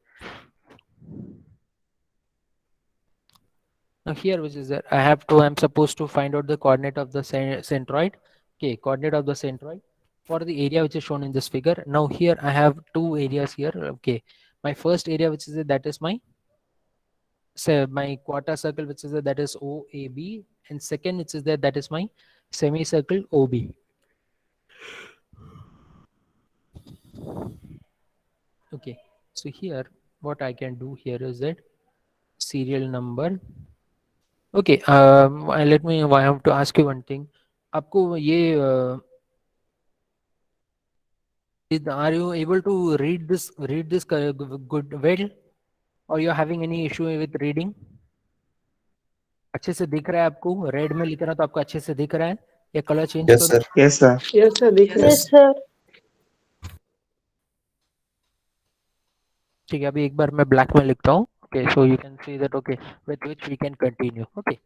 now here which is that I'm supposed to find out the coordinate of the centroid। okay, coordinate of the centroid for the area which is shown in this figure। now here I have two areas here। okay, my first area which is that is my quarter circle which is that is OAB, and second which is that is my semicircle OB। okay, so here what I can do here is that serial number। okay, let me I have to ask you one thing। आपको ये are you able to read this good well? or you're having any issue with reading? अच्छे से दिख रहा है आपको? Red में लिख रहा तो आपको अच्छे से दिख रहा है या कलर चेंज Yes, करो? sir. Yes, sir. Yes, sir. Yes, sir. ठीक है, अभी एक बार मैं ब्लैक में लिखता हूँ. Okay, so you can see that, okay, with which we can continue. Okay,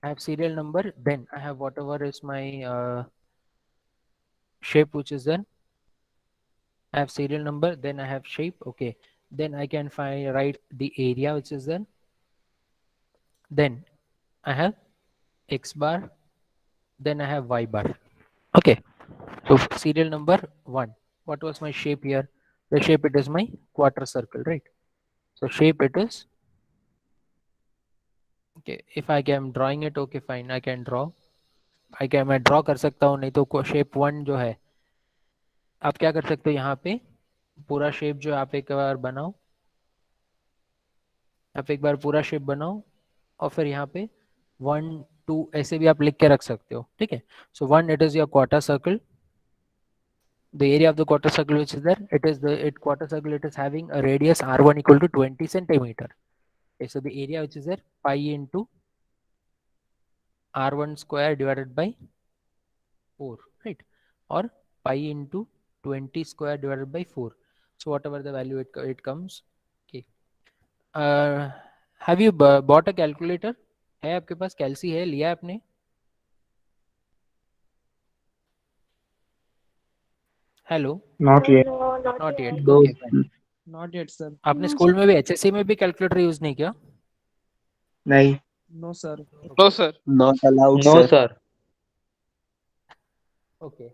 I have serial number, then I have whatever is my shape which is there. I have serial number, then I have shape. Okay, then I can write the area which is there. Then I have X bar, then I have Y bar. Okay, so serial number 1, what was my shape here? The shape, it is my quarter circle, right? So shape it is, okay, if I am drawing it, okay fine, I can draw. मैं draw कर सकता हूँ, नहीं तो shape 1 जो है आप क्या कर सकते हो, यहाँ पे पूरा शेप जो आप एक बार बनाओ, आप एक बार पूरा शेप बनाओ और फिर यहाँ पे 1 2 ऐसे भी आप लिख के रख सकते हो. ठीक है, सो 1, it is your quarter circle. The area of the quarter circle which is there, it is the quarter circle, it is having a radius r1 equal to 20 centimeter. Okay, so the area which is there, pi into r1 square divided by 4, right? Or pi into 20 square divided by 4. So whatever the value it comes. Okay. Have you bought a calculator? है आपके पास? कैलसी है, लिया आपने? Hello. Not yet. No, not yet. Though, okay fine. Not yet, sir. आपने school में भी HSC में भी कैलकुलेटर यूज नहीं किया? nahi, No, sir. No, sir. not allowed, No, sir. sir. Okay.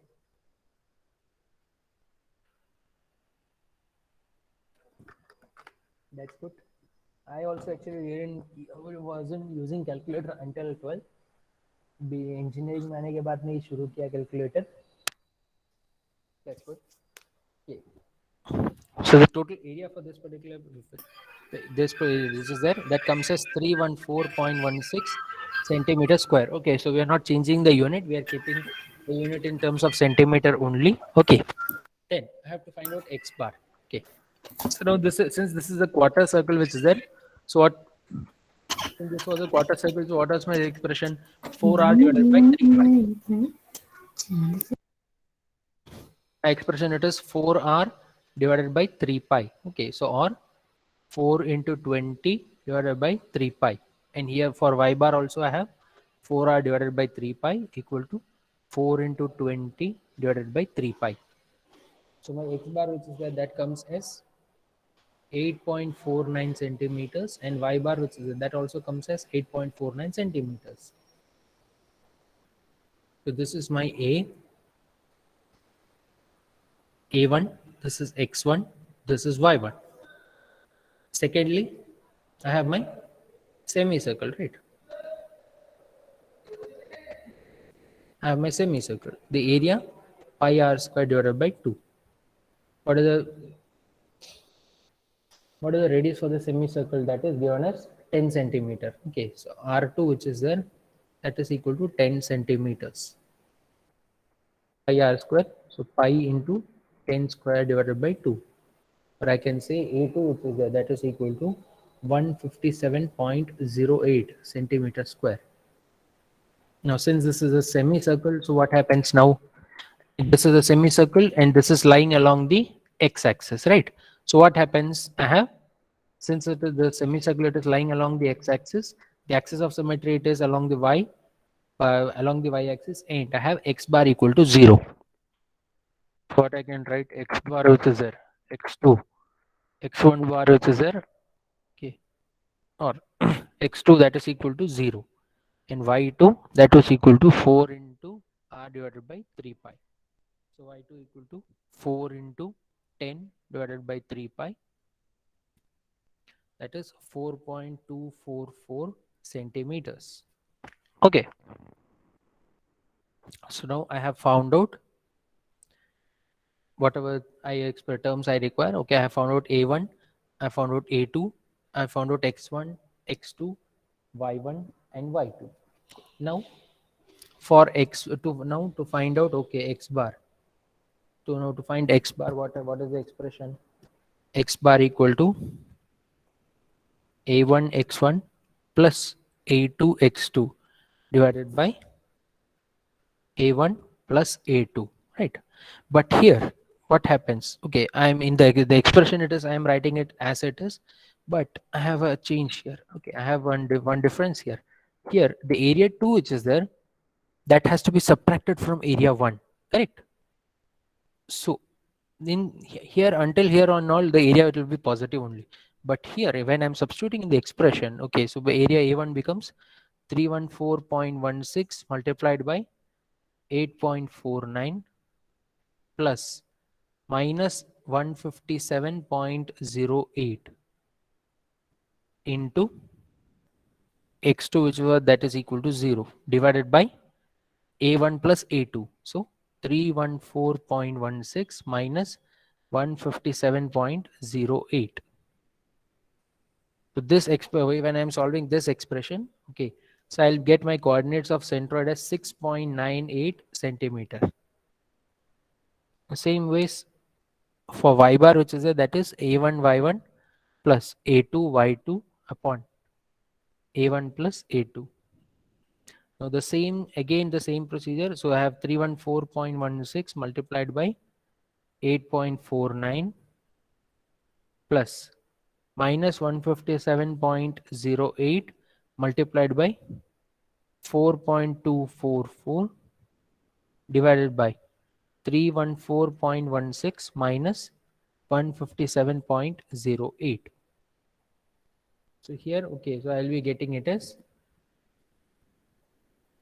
That's good. I also actually wasn't using calculator until 12th. Engineering में आने के बाद में ही शुरू किया calculator. That's good. Okay. So the total area for this particular this is there, that comes as 314.16 centimeter square. Okay, so we are not changing the unit, we are keeping the unit in terms of centimeter only. Okay, then I have to find out x bar. Okay, so now since this is a quarter circle which is there, so what, since this was a quarter circle, so what was my expression? 4r divided by 3 pi. My expression, it is 4r divided by 3 pi. Okay, so or 4 into 20 divided by 3 pi. And here for y bar also I have 4r divided by 3 pi equal to 4 into 20 divided by 3 pi. So my x bar which is there, that comes as 8.49 centimeters, and y bar which is there, that also comes as 8.49 centimeters. So this is my A1, this is x1, this is y1. Secondly, I have my semicircle, right? I have my semicircle. The area, pi r square divided by 2. What is the radius for the semicircle? That is given as 10 centimeter. Okay, so r2 which is there, that is equal to 10 centimeters. Pi r square, so pi into 10 square divided by 2. Or I can say A2 which is there, that is equal to 157.08 centimeter square. Now since this is a semicircle, so what happens now? This is a semicircle and this is lying along the x-axis, right? So what happens? I have, since it is the semicircle, it is lying along the x-axis, the axis of symmetry, it is along the y-axis, and I have x bar equal to 0. So what I can write, x bar which is there, x2, x1 bar which is there, okay, or x2 that is equal to 0, and y2 that is equal to 4 into r divided by 3 pi. So y2 equal to 4 into 10 divided by 3 pi, that is 4.244 centimeters. Okay, so now I have found out whatever terms I require. Okay, I have found out A1, I found out A2, I found out X1, X2, Y1 and Y2. Now for to find out, okay, X bar. To find X bar, what is the expression? X bar equal to a1 x1 plus a2 x2 divided by a1 plus a2, right? But here what happens, okay, I'm in the expression it is, I am writing it as it is, but I have a change here. Okay, I have one difference here. Here the area 2 which is there, that has to be subtracted from area 1, correct? So in here, until here on all, the area it will be positive only, but here when I'm substituting in the expression, okay, so the area a1 becomes 314.16 multiplied by 8.49 plus minus 157.08 into x2, which was that is equal to 0, divided by a1 plus a2. So 314.16 minus 157.08. So this when I'm solving this expression, okay, so I'll get my coordinates of centroid as 6.98 centimeter. The same ways for y bar, which is that is a1 y1 plus a2 y2 upon a1 plus a2. Now the same, again the same procedure. So I have 314.16 multiplied by 8.49 plus minus 157.08 multiplied by 4.244 divided by 314.16 minus 157.08. So here, okay, so I'll be getting it as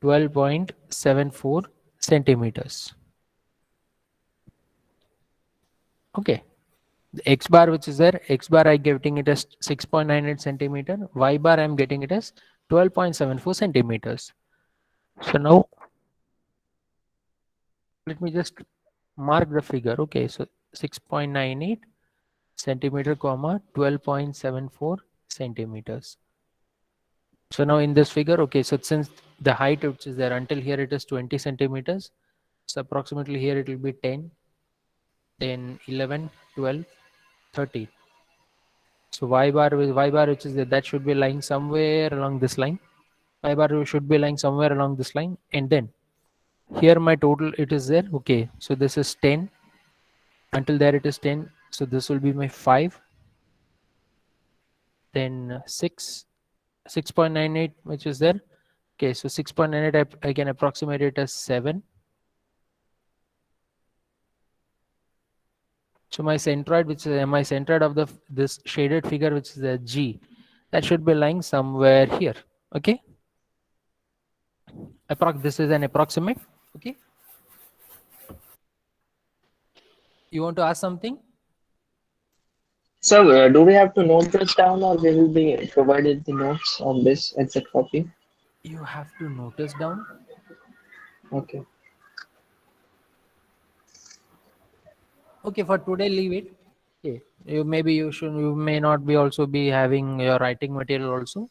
12.74 centimeters. Okay, the x bar which is there, x bar I getting it as 6.98 centimeter, y bar I'm getting it as 12.74 centimeters. So now let me just mark the figure. Okay, so 6.98 centimeter comma 12.74 centimeters. So now in this figure, okay, so since the height which is there until here it is 20 centimeters, so approximately here it will be 10, 11, 12, 13. So y bar which is there, that should be lying somewhere along this line. Y bar should be lying somewhere along this line, and then here my total it is there. Okay, so this is 10, until there it is 10, so this will be my 5, then 6.98 which is there. Okay, so 6.98 I can approximate it as 7. So my centroid, which is my centroid of this shaded figure, which is the G, that should be lying somewhere here. Okay, this is an approximate. Okay, you want to ask something? So, do we have to note this down, or we will be provided the notes on this exact copy? You have to notice down. Okay. Okay, for today leave it. Okay, you may not be also be having your writing material also.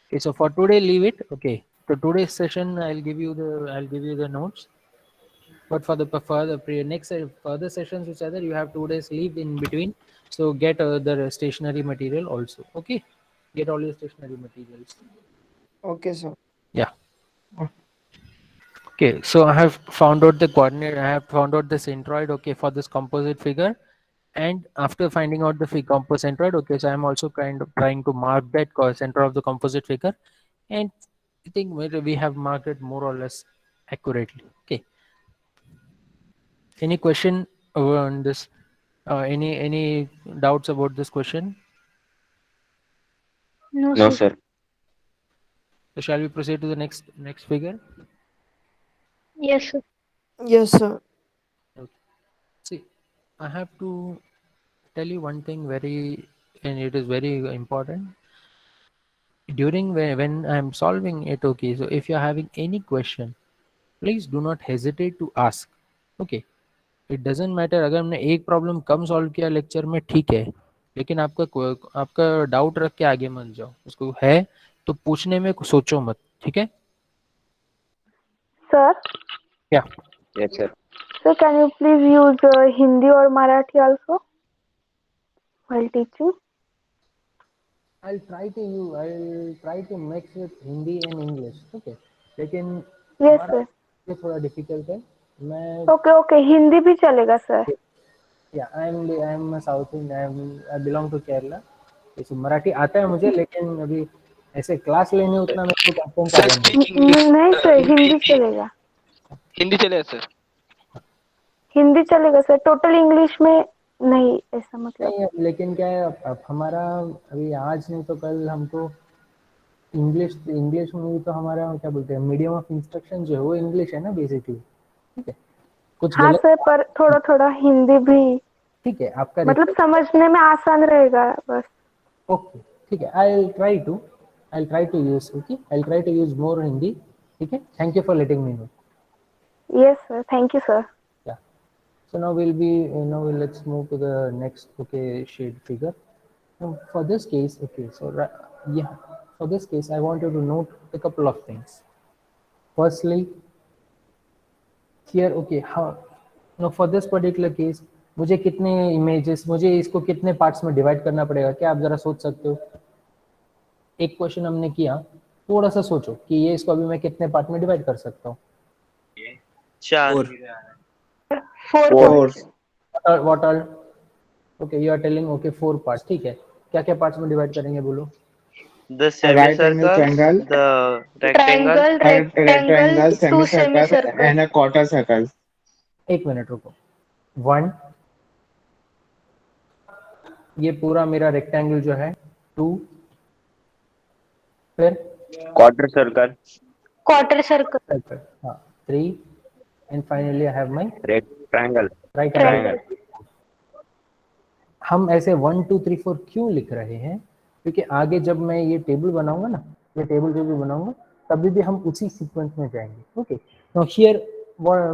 Okay, so for today leave it. Okay, so today's session I'll give you the notes, but for the next further sessions which are there, you have 2 days leave in between, so get the stationery material also. Okay, get all your stationery materials. Okay, sir. Yeah. Okay, so I have found out the coordinate, I have found out the centroid, okay, for this composite figure. And after finding out the composite centroid, okay, so I'm also kind of trying to mark that center of the composite figure, and I think we have marked it more or less accurately. Okay, any question on this? Any doubts about this question? No, No, sir. sir. So shall we proceed to the next figure? Yes, sir. Yes, sir. See, I have to tell you one thing and it is very important. During when I'm solving it, okay, so if you're having any question, please do not hesitate to ask. Okay, it doesn't matter अगर हमने एक problem कम solve किया lecture में, ठीक है, लेकिन आपका doubt रख के आगे मत जाओ, उसको है तो पूछने में सोचो मत, ठीक है? Sir, Yeah. Yes, sir. sir, can you please use Hindi or Marathi also while teaching? I'll try to mix with Hindi and English. Okay, लेकिन यस हमारा सर. ये थोड़ा डिफिकल्ट है. मैं ओके ओके, हिंदी भी चलेगा sir. I'm a South Indian. I belong to Kerala. इस मराठी आता है मुझे, लेकिन अभी ऐसे क्लास लेने उतना मेरे को कॉन्फिडेंस सर आया नहीं. Speak English. नहीं सर, हिंदी हिंदी चलेगा. हिंदी चलेगा सर. हिंदी चलेगा सर, टोटल इंग्लिश में नहीं, ऐसा मतलब. नहीं, लेकिन क्या है, अब हमारा अभी आज नहीं तो कल हमको इंग्लिश इंग्लिश में भी तो हमारा क्या बोलते हैं, मीडियम ऑफ इंस्ट्रक्शन जो है वो इंग्लिश है ना बेसिकली. ठीक है, कुछ हाँ गलत. सर, पर थोड़ा थोड़ा हिंदी भी ठीक है, आपका मतलब समझने में आसान रहेगा बस. ओके. ठीक है, I try to use. Okay, I try to use more Hindi. ठीक है, thank you for letting me know. Yes sir, thank you sir. Yeah. So let's move to the next, okay, shade figure. Now for this case, okay, so yeah, for this case I want you to note a couple of things. Firstly, here, okay, how now for this particular case मुझे कितने images, मुझे इसको कितने parts में divide करना पड़ेगा, क्या आप जरा सोच सकते हो? एक क्वेश्चन हमने किया, थोड़ा सा सोचो कि ये इसको अभी मैं कितने पार्ट में डिवाइड कर सकता हूँ. 4. 4 4. What all? Okay, you are telling, okay, 4 parts. ठीक है, क्या क्या parts में डिवाइड करेंगे बोलो? The A right angle semicircle, triangle, the rectangle. Triangle, a rectangle, two semicircle, semicircle. and a quarter circle. एक मिनट रुको. 1, ये पूरा मेरा रेक्टेंगल जो है. 2, फिर Quarter circle. Quarter circle. circle. हाँ, 3, and finally I have my Rectangle. right Triangle. angle. हम ऐसे 1 2 3 4 क्यों लिख रहे हैं? क्योंकि आगे जब मैं ये टेबल बनाऊंगा ना, ये टेबल जो भी बनाऊंगा, तभी भी हम उसी सीक्वेंस में जाएंगे. ओके, नाउ हियर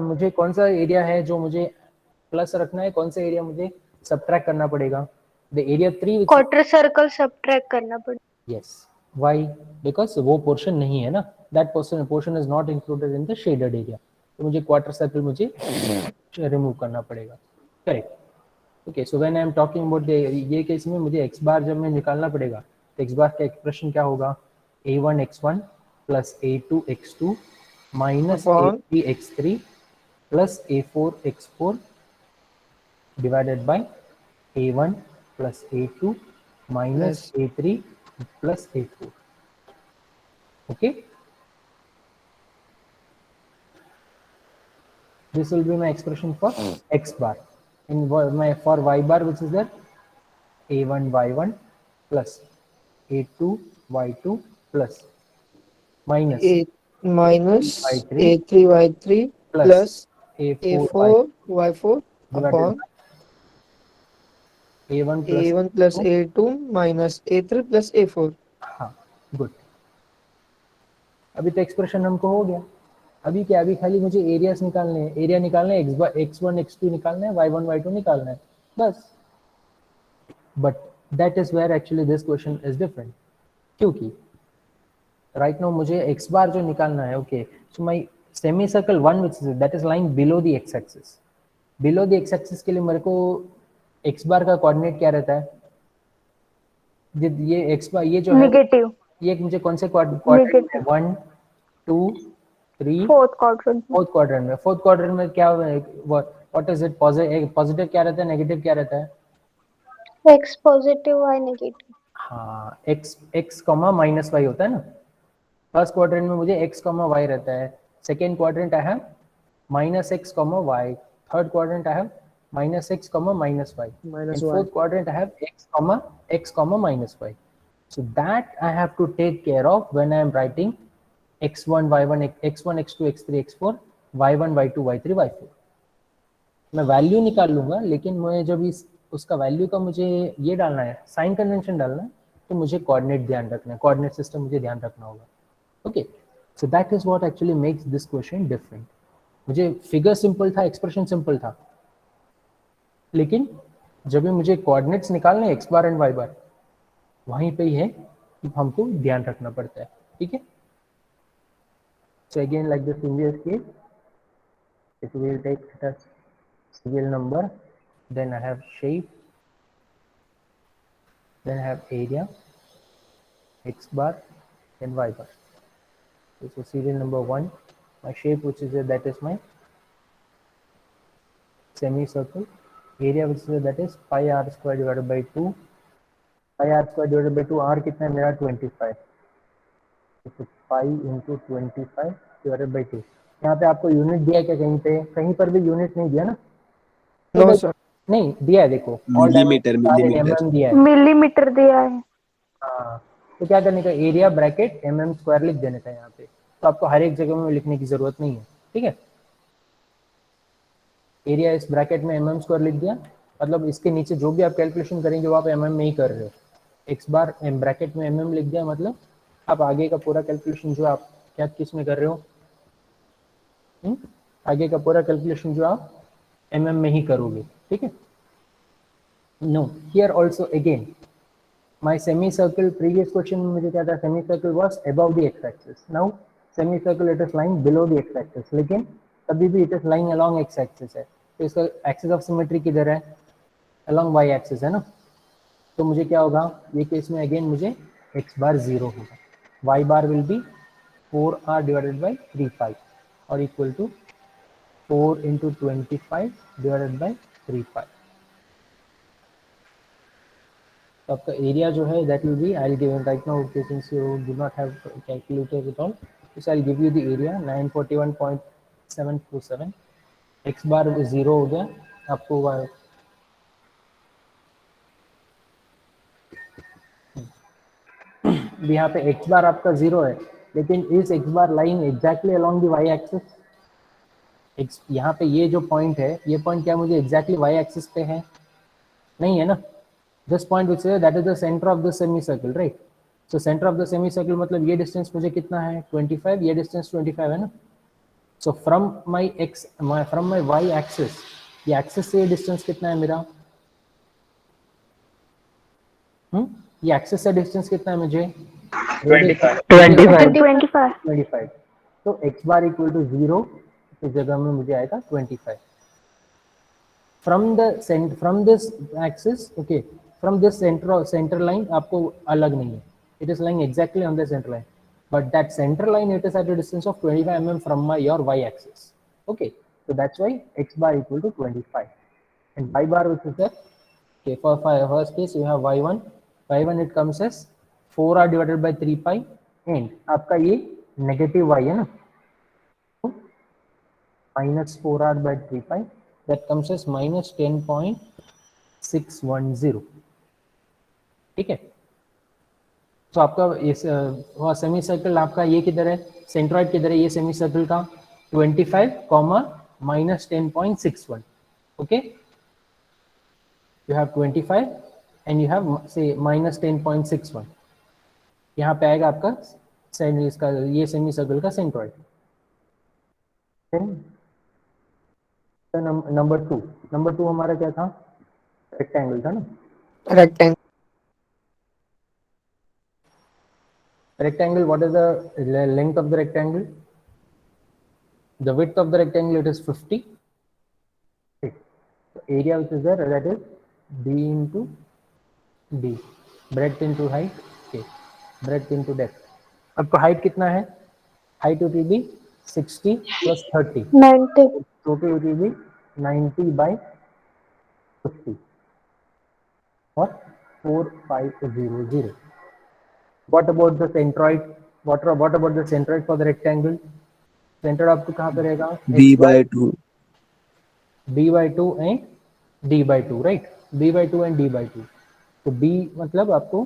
मुझे कौन सा एरिया है जो मुझे प्लस रखना है, कौन सा एरिया मुझे सब्ट्रैक्ट करना पड़ेगा? The area 3 which quarter circle subtract करना पड़ेगा. yes. Why? Because वो पोर्शन नहीं है ना, that portion is not included in the shaded area. तो मुझे क्वार्टर सर्कल मुझे रिमूव करना पड़ेगा. Correct. Okay, so when I am talking about ये केस में मुझे एक्स बार जब मैं निकालना पड़ेगा, तो एक्स बार का एक्सप्रेशन क्या होगा? a1 x1 plus a2 x2 minus Upon a3 x3 plus a4 x4 divided by a1 plus a2 minus a3 plus a4. Okay, this will be my expression for x bar. In my for y bar, which is there, a1 y1 plus a2 y2 plus minus A minus y3 A3 Y3 plus plus a4 A4 Y4 divided upon by a1 plus A1 plus A2 minus A3 plus A4. हाँ, good. अभी तो expression हमको हो गया. अभी क्या, अभी खाली मुझे एरियाज निकालने हैं. एरिया निकालना है, x1 x2 निकालना है, y1 y2 निकालना है, बस. But that is where actually this question is different. क्योंकि राइट नाउ मुझे x बार जो निकालना है, okay, so my semicircle 1 which is that is lying below the x axis. Below the x axis के लिए मेरे को x बार का कोऑर्डिनेट क्या रहता है? ये x बार, ये जो है, नेगेटिव. ये मुझे कौन से quadrant? 1 2 3 fourth quadrant. Fourth quadrant में. फोर्थ क्वाड्रेंट में क्या, व्हाट इज इट? पॉजिटिव क्या रहता है, नेगेटिव क्या रहता है? X positive, y negative. हाँ, x कॉमा माइनस वाई होता है ना. फर्स्ट क्वाड्रेंट में मुझे x कॉमा वाई रहता है. Second quadrant I have minus x comma y. Third quadrant I have minus x comma minus y. Minus and Y. fourth quadrant I have x comma minus y. So that I have to take care of when I am writing x1 y1 x1 x2 x3 x4 y1 y2 y3 y4. मैं value निकाल लूंगा, लेकिन मैं जब इस उसका value का मुझे ये डालना है, साइन कन्वेंशन डालना है, तो मुझे कोऑर्डिनेट ध्यान रखना है, कोऑर्डिनेट सिस्टम मुझे ध्यान रखना होगा. Okay, so that is what actually makes this question different. मुझे फिगर सिंपल था, एक्सप्रेशन सिंपल था, लेकिन जब भी मुझे कोऑर्डिनेट्स निकालने एक्स बार एंड वाई बार, वहीं पे ही है कि हमको ध्यान रखना पड़ता है. ठीक है, so again like the previous case, it will take the serial number, then I have shape, then I have area, x bar and y bar. So serial number 1, my shape which is there, that is my semicircle. Area which is there, that is pi r square divided by 2. Pi r square divided by 2, r कितना है मेरा 25. तो pi into 25 divided by 2. यहाँ पे आपको unit दिया है क्या? कहीं पर भी यूनिट नहीं दिया ना? नो सर, नहीं दिया है, देखो ऑल मिलीमीटर mm दिया है. मिलीमीटर दिया है. हाँ, तो क्या करने का, एरिया ब्रैकेट mm स्क्वायर लिख देने का यहाँ पे. तो आपको हर एक जगह में लिखने की जरूरत नहीं है, ठीक है. एरिया इस ब्रैकेट में mm स्क्वायर लिख दिया, मतलब इसके नीचे जो भी आप कैलकुलेशन करेंगे वो आप mm में ही कर रहे हो. x बार ब्रैकेट में mm लिख दिया, मतलब आप आगे का पूरा कैलकुलेशन जो आप क्या किस में कर रहे हो, आगे का पूरा कैलकुलेशन जो आप mm में ही करोगे, ठीक है. No, here also again my semicircle, previous question में मुझे क्या था, semicircle was above the x axis. Now semicircle it is lying below the x axis, लेकिन तभी भी it is lying along x axis है. तो इसका एक्सिस ऑफ सिमेट्री किधर है? अलोंग वाई एक्सिस है ना. तो मुझे क्या होगा ये केस में, अगेन मुझे x बार 0 होगा, y bar will be 4r divided by 3 और equal to 4 into 25 divided by 3 तो आपका एरिया जो है that will be, I will give right now since you do not have calculator with all, so I will give you the area 941.747. x bar 0 हो गया आपको, यहाँ पे x बार आपका 0 है, लेकिन इस x bar line exactly along the y axis. यहाँ पे ये जो पॉइंट है, ये पॉइंट क्या मुझे एग्जैक्टली y एक्सिस पे है? नहीं है ना. This point which that is the centre of the semi circle, right. So centre of the semi circle मतलब ये डिस्टेंस मुझे कितना है 25, ये डिस्टेंस 25 है ना. So from my y axis, ये एक्सिस से ये डिस्टेंस कितना है मेरा? ये एक्सिस से डिस्टेंस कितना है मुझे? 25. 25. तो x बार इक्वल टू 0, इस जगह में मुझे आएगा 25. From this axis, okay, from this centre line आपको अलग नहीं है, it is lying exactly on the centre line, but that centre line it is at a distance of 25 mm from my your y axis. Okay, so that's why x bar equal to 25 and y bar which is there, okay, for first case you have y1 it comes as 4r divided by 3 pi and आपका ये negative y है ना, minus 4r by 3 pi that comes as minus 10.610. ठीक है. तो आपका इस semi circle आपका ये किधर है, सेंट्रॉइड किधर है, ये सेमी सर्कल का 25 comma minus 10.61. Okay, you have 25 and you have से minus 10.61. यहाँ पे आएगा आपका इसका ये सेमी सर्कल का सेंट्रॉइड. नंबर टू हमारा क्या था, रेक्टेंगल था ना. Rectangle. Rectangle, what is the length of the rectangle? The width of the rectangle, it is 50. Okay. So area which is there, that is b into d, breadth into height, okay, breadth into depth. आपको height कितना है? Height it will be 60 plus 30. 90. Total it will be 90 by 50 or 4500. What about the centroid? What about the centroid for the rectangle? Centroid आपको कहाँ पे रहेगा? b by 2. b by 2 and d by 2, right? b by 2 and d by 2. तो b मतलब आपको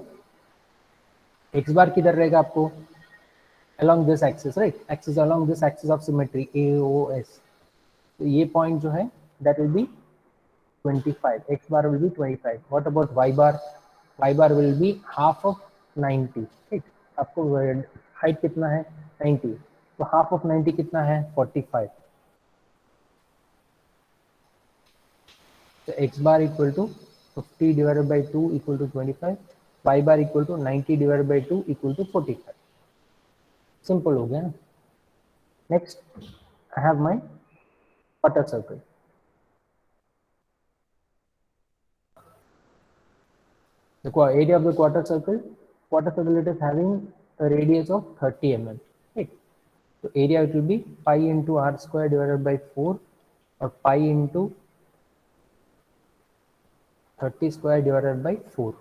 x बार किधर रहेगा आपको? Along this axis, right? Axis along this axis of symmetry AOS. तो ये point जो है that will be 25. X bar will be 25. What about y bar? Y bar will be half of 90. ठीक, आपको हाइट कितना है 90, तो हाफ ऑफ 90 कितना है 45. तो x bar equal to 50 divided by 2 equal to 25, y bar equal to 90 divided by 2 equal to 45. Simple हो गया ना. Next I have my quarter circle. The area of the quarter circle, quarter circle it is having a radius of 30 mm, right? So area it will be pi into r square divided by 4 or pi into 30 square divided by 4.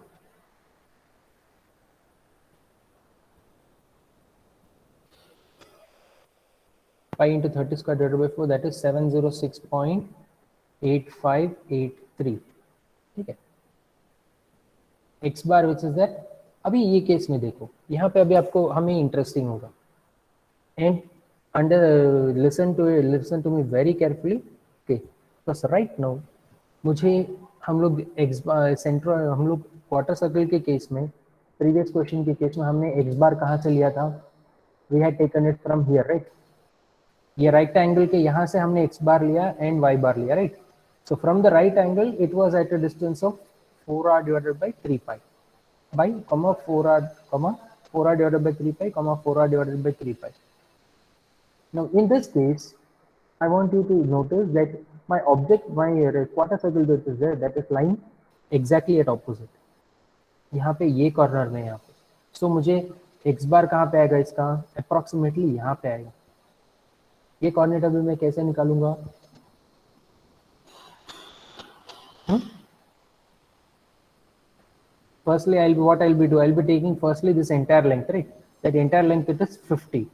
Pi into 30 square divided by 4, that is 706.8583. ठीक है. X bar which is that, अभी ये case में देखो, यहाँ पे अभी आपको हमें इंटरेस्टिंग होगा. And under listen to me very carefully. Okay, because right now मुझे हम लोग सेंट्रल हम लोग क्वार्टर सर्कल के केस में, प्रीवियस क्वेश्चन के केस में हमने x बार कहाँ से लिया था? We had taken it from here, right? ये राइट एंगल के यहाँ से हमने x बार लिया एंड y बार लिया, right? So from the right angle it was at a distance of 4r divided by 3 pi by comma 4r divided by 3 pi comma 4r divided by 3 pi. Now in this case I want you to notice that my object, my quarter circle that is there, that is lying exactly at opposite. यहाँ पे ये corner में यहाँ पे. So मुझे x bar कहाँ पे आएगा इसका? Approximately यहाँ पे आएगा. ये कोऑर्डिनेट अभी मैं कैसे निकालूंगा? Firstly, I'll be taking firstly this entire length, right? That entire length it is 50.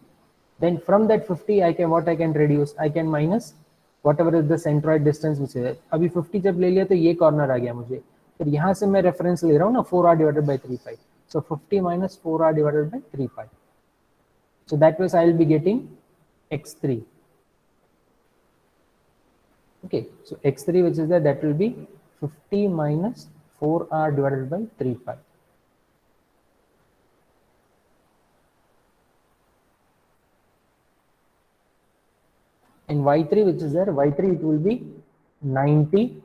Then from that 50, I can reduce? I can minus whatever is the centroid distance which is. अभी 50 जब ले लिया तो ये कॉर्नर आ गया मुझे. फिर यहाँ से मैं रेफरेंस ले रहा हूँ ना 4r divided by 3 pi. So 50 minus 4r divided by 3 pi. So that way I'll be getting x3. Okay, so x3 which is that will be 50 minus 4r divided by 3 pi. And y3 which is there, y3 it will be 90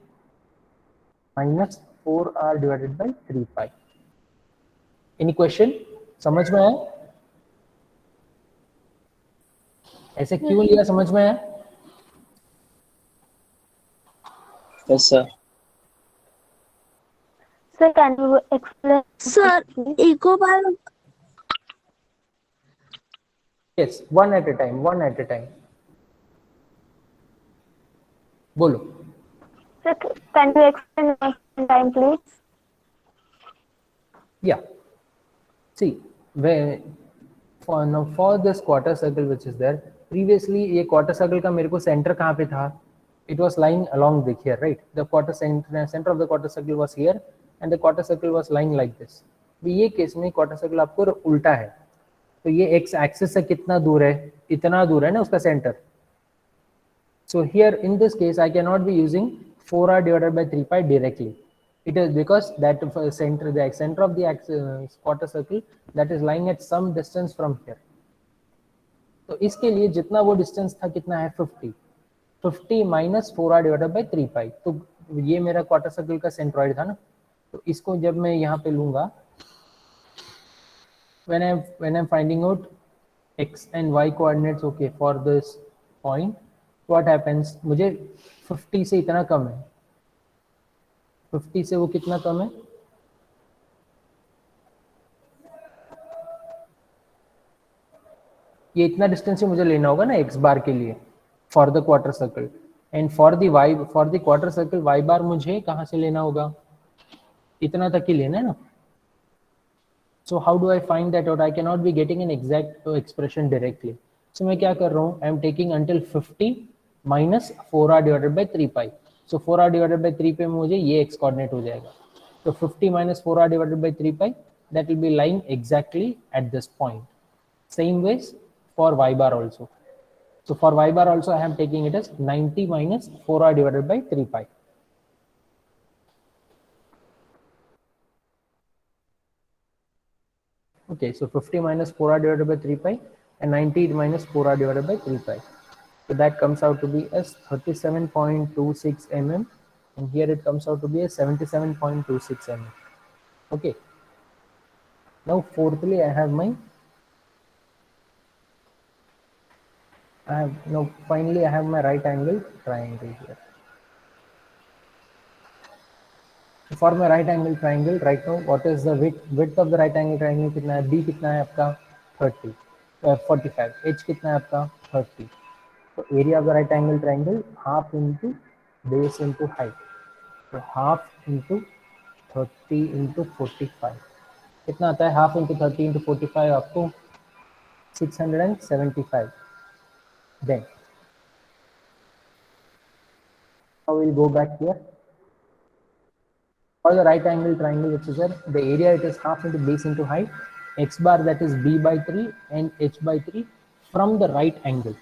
minus 4r divided by 3 pi. Any question? समझ में आया? ऐसे क्यों लिया, समझ में आया? Yes, sir. Sir, can you explain? Sir, eco bar. Yes, one at a time. बोलो. Sir, can you explain one time, please? Yeah. See, for this quarter circle which is there, previously ये quarter circle का मेरे को center कहाँ पे था? It was lying along here, right? The center of the quarter circle was here, and the quarter circle was lying like this. ये case में quarter circle आपको उल्टा है, तो ये x axis से कितना दूर है? इतना दूर है ना उसका center. So here in this case I cannot be using 4r divided by 3 pi directly. It is because that the center of the quarter circle that is lying at some distance from here. तो इसके लिए जितना वो distance था कितना है? 50 minus 4r divided by 3 pi. तो ये मेरा क्वार्टर सर्कल का सेंट्रॉइड था ना, तो इसको जब मैं यहाँ पे लूंगा, when I'm finding out x and y coordinates, okay, for this point, what happens? मुझे 50 से इतना कम है, 50 से वो कितना कम है? ये इतना डिस्टेंस ही मुझे लेना होगा ना x बार के लिए for the quarter circle, and for the quarter circle y बार मुझे कहाँ से लेना होगा? इतना तक ही लेना है ना. So how do I find that out? I cannot be getting an exact expression directly. So मैं क्या कर रहा हूँ? I am taking until 50 minus 4r divided by 3 pi. So 4r divided by 3 pi में मुझे ये x coordinate हो जाएगा. So 50 minus 4r divided by 3 pi, that will be lying exactly at this point. Same ways for y bar also. So for y bar also I am taking it as 90 minus 4r divided by 3 pi. Okay, so 50 minus 4r divided by 3 pi and 90 minus 4r divided by 3 pi. So that comes out to be as 37.26 mm, and here it comes out to be as 77.26 mm. Okay. Now fourthly finally I have my right angle triangle here. For my right angle triangle right now what is the width of the right angle triangle कितना है, B कितना है आपका 30 45, H कितना है आपका 30. तो area of the right angle triangle half into base into height, तो हाफ इंटू 30 इंटू 45 कितना आता है, हाफ इंटू 30 इंटू 45 आपको 675. Then now we'll go back here. For the right angle triangle, which is there, the area it is half into base into height, x bar that is b by 3 and h by 3 from the right angle.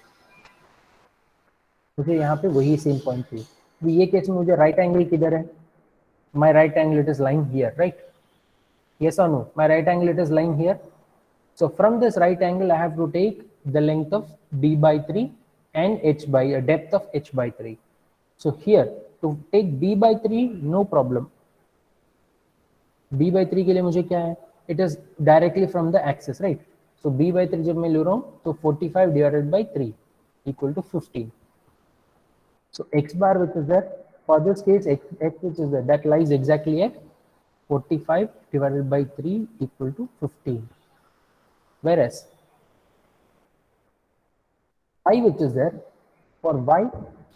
मुझे यहाँ पे वही same point चाहिए. तो ये case में मुझे right angle किधर है, my right angle it is lying here, right? Yes or no? My right angle it is lying here. So from this right angle I have to take the length of b by 3 and h by a depth of h by 3. So here to take b by 3 no problem. b by 3 के लिए मुझे क्या है, it is directly from the axis, right? So b by 3 जब मैं ले रहा हूँ तो 45 divided by 3 equal to 15. So x bar which is there, for this case x which is there, that lies exactly at 45 divided by 3 equal to 15. Whereas y which is there, for y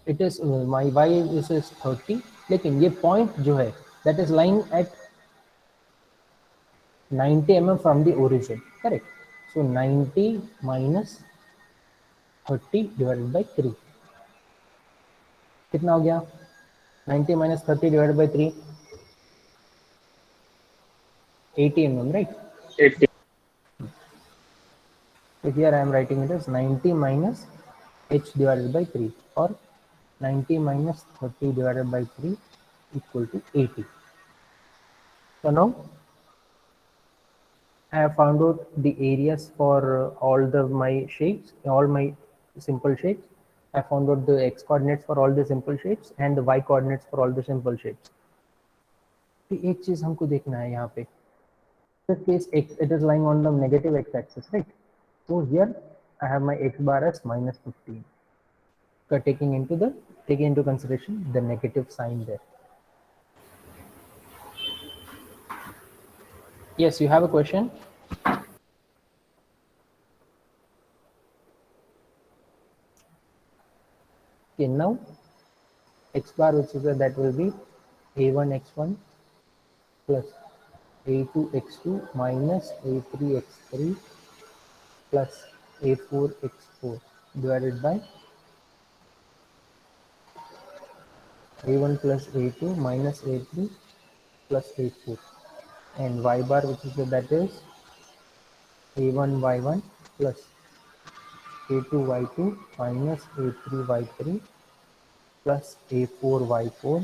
it is my y is 30, लेकिन ये point जो है that is lying at 90 mm from the origin, correct? So 90 minus 30 divided by 3 कितना हो गया, 90 minus 30 divided by 3 80 mm, right? 80. So here I am writing it as 90 minus h divided by 3 or 90 minus 30 divided by 3 equal to 80. So now I have found out the areas for all my shapes, all my simple shapes. I found out the x coordinates for all the simple shapes and the y coordinates for all the simple shapes. तो एक चीज हमको देखना है यहाँ पे, this case x it is lying on the negative x axis, right? So here I have my x bar as minus 15. So taking into consideration the negative sign there. Yes, you have a question? Okay, now x bar which is that will be a1 x1 plus a2 x2 minus a3 x3 plus a4 x4 divided by a1 plus a2 minus a3 plus a4, and y bar which is that is a1 y1 plus a2 y2 minus a3 y3 plus a4 y4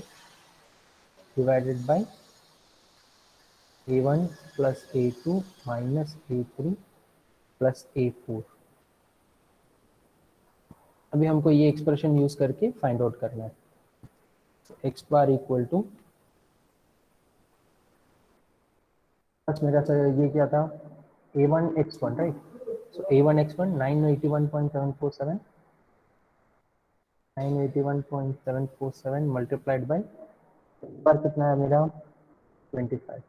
divided by a1 plus a2 minus a3 plus a4. अभी हमको ये expression use करके find out करना है. X bar equal to, मेरा ये क्या था, a1 x1, right? So a1 x1 981.747 981.747 multiplied by पर कितना है मेरा 25.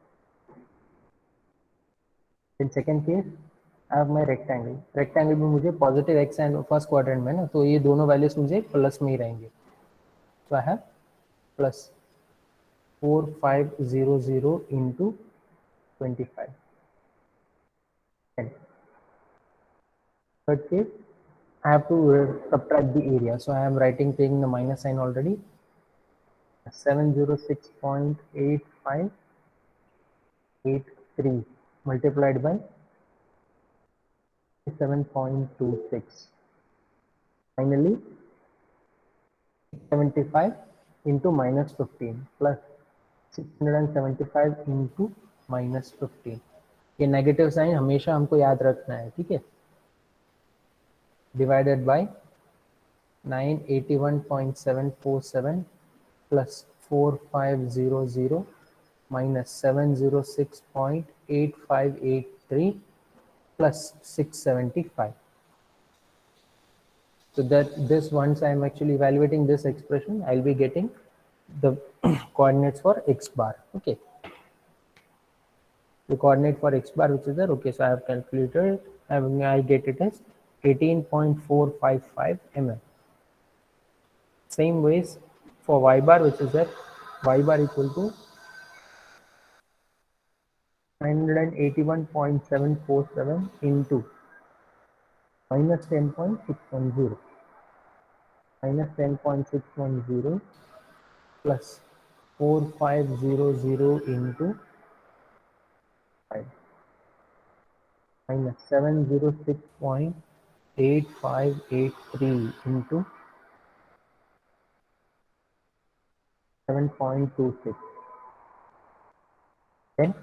In second case I have my rectangle में मुझे positive x and first quadrant में ना, तो ये दोनों वैल्यूज मुझे प्लस में ही रहेंगे. तो I have plus 4500 into 25. Third case, I have to subtract the area. So I am taking the minus sign already. 706.8583 multiplied by 7.26. Finally, 75 into minus 15 plus 675 into minus 15. ये नेगेटिव साइन हमेशा हमको याद रखना है, ठीक है? Divided by 981.747 plus 4500 minus 706.8583 plus 675. So that this, once I am actually evaluating this expression, I'll be getting the coordinates for x bar. Okay, the coordinate for x bar which is there. Okay, so I have calculated, I get it as 18.455 mm. Same ways for y bar which is there, y bar equal to 981.747 into minus 10.610 plus 4500 into 5 minus 706.8583 into 7.26, then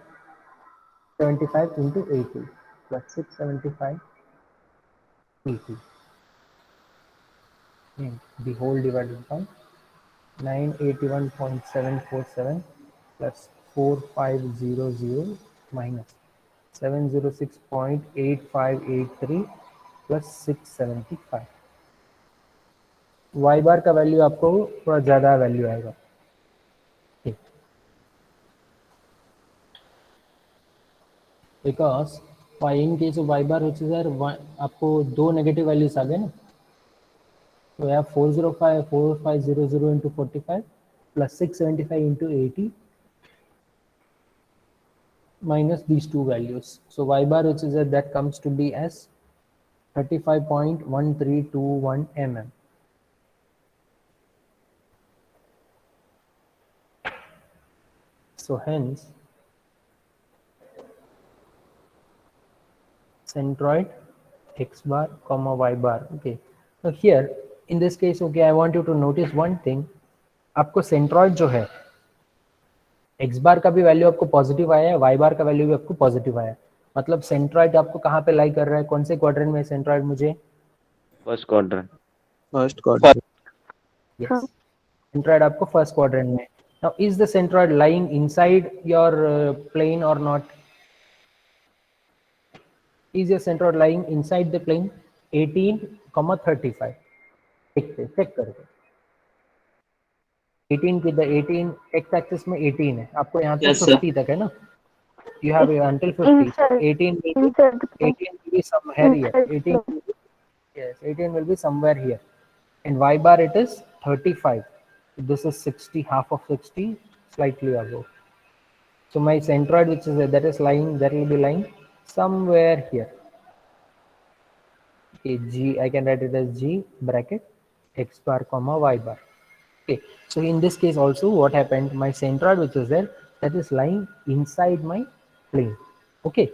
75 into 80 plus 675 80, and the whole divided by 981.747 plus 4500 minus 706.8583 plus 675. y बार का value आपको थोड़ा ज़्यादा value आएगा, ठीक, because in case of y bar which is there, आपको दो negative values आ गए ना, तो we have 4500 into 45 plus 675 into 80 minus these two values. So y bar which is that comes to be as 35.1321 mm. So hence centroid x bar comma y bar. Okay, so here in this case, okay, I want you to notice one thing. आपको centroid जो है x बार का भी value आपको positive आया है, y बार का value भी आपको पॉजिटिव आया है, मतलब सेंट्रॉइड आपको कहाँ पे लाई कर रहा है, कौन से क्वाड्रेंट में सेंट्रॉइड मुझे? First quadrant. यस, सेंट्रॉइड आपको फर्स्ट क्वाड्रेंट में. Now is the centroid lying inside your plane और not? Is your centroid lying inside the plane? 18,35 check करके 18 की द 18 एक्स एक्सिस में 18 है, आपको यहाँ तक 50 तक है ना, you have until 50. So 18 will be somewhere here. 18 yes, 18 will be somewhere here, and y bar it is 35. This is 60, half of 60, slightly above. So my centroid which is that is lying, that will be lying somewhere here. Okay, G, I can write it as G bracket x bar comma y bar. Okay, so in this case also what happened, my centroid which is there, that is lying inside my plane. Okay,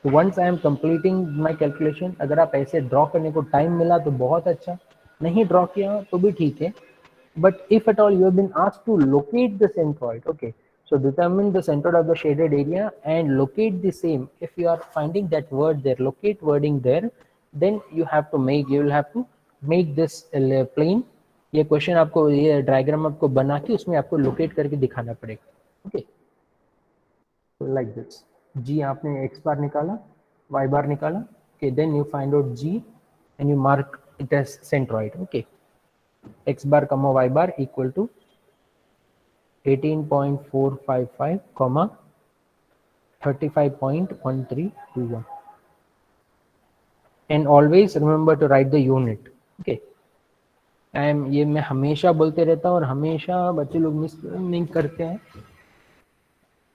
so once I am completing my calculation, अगर आप ऐसे draw करने को time मिला तो बहुत अच्छा, नहीं ड्रॉ किया तो भी ठीक है, but if at all you have been asked to locate the centroid, okay, so determine the centroid of the shaded area and locate the same. If you are finding that word there, locate wording there, then you will have to make this plane. ये question आपको, ये diagram आपको बना के उसमें आपको locate करके दिखाना पड़ेगा. Okay, like this. जी आपने x बार निकाला, y बार निकाला, okay, then you find out g and you mark it as centroid. Okay, x bar comma y bar equal to 18.455 comma 35.1321, and always remember to write the unit. Okay, ये मैं हमेशा बोलते रहता हूँ और हमेशा बच्चे लोग मिस नहीं करते हैं,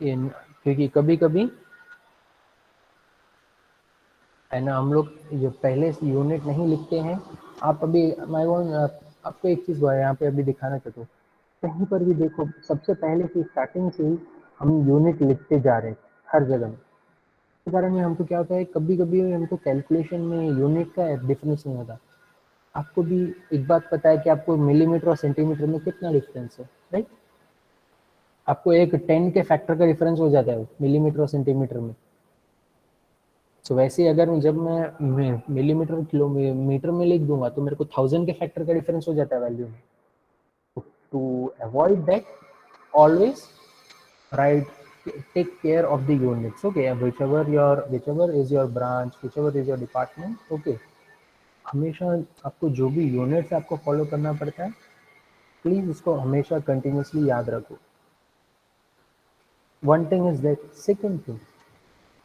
क्योंकि कभी कभी है ना, हम लोग जो पहले यूनिट नहीं लिखते हैं. आप अभी आपको एक चीज़ यहाँ पे अभी दिखाना चाहता हूँ, कहीं पर भी देखो सबसे पहले से स्टार्टिंग से ही हम यूनिट लिखते जा रहे हैं हर जगह में. इस कारण में हमको क्या होता है, कभी कभी हमको कैलकुलेशन में यूनिट का डिफरेंस नहीं होता. आपको भी एक बात पता है कि आपको मिलीमीटर और सेंटीमीटर में कितना डिफरेंस है, राइट? आपको एक 10 के फैक्टर का डिफरेंस हो जाता है मिलीमीटर और सेंटीमीटर में. तो वैसे अगर जब मैं मिलीमीटर किलोमीटर में लिख दूंगा तो मेरे को 1000 के फैक्टर का डिफरेंस हो जाता है वैल्यू में. To avoid that, always right, take care of the units. Okay, whichever is your branch, whichever is your department. Okay, हमेशा आपको जो भी यूनिट्स आपको फॉलो करना पड़ता है, प्लीज इसको हमेशा कंटिन्यूसली याद रखो. One thing is that. Second thing,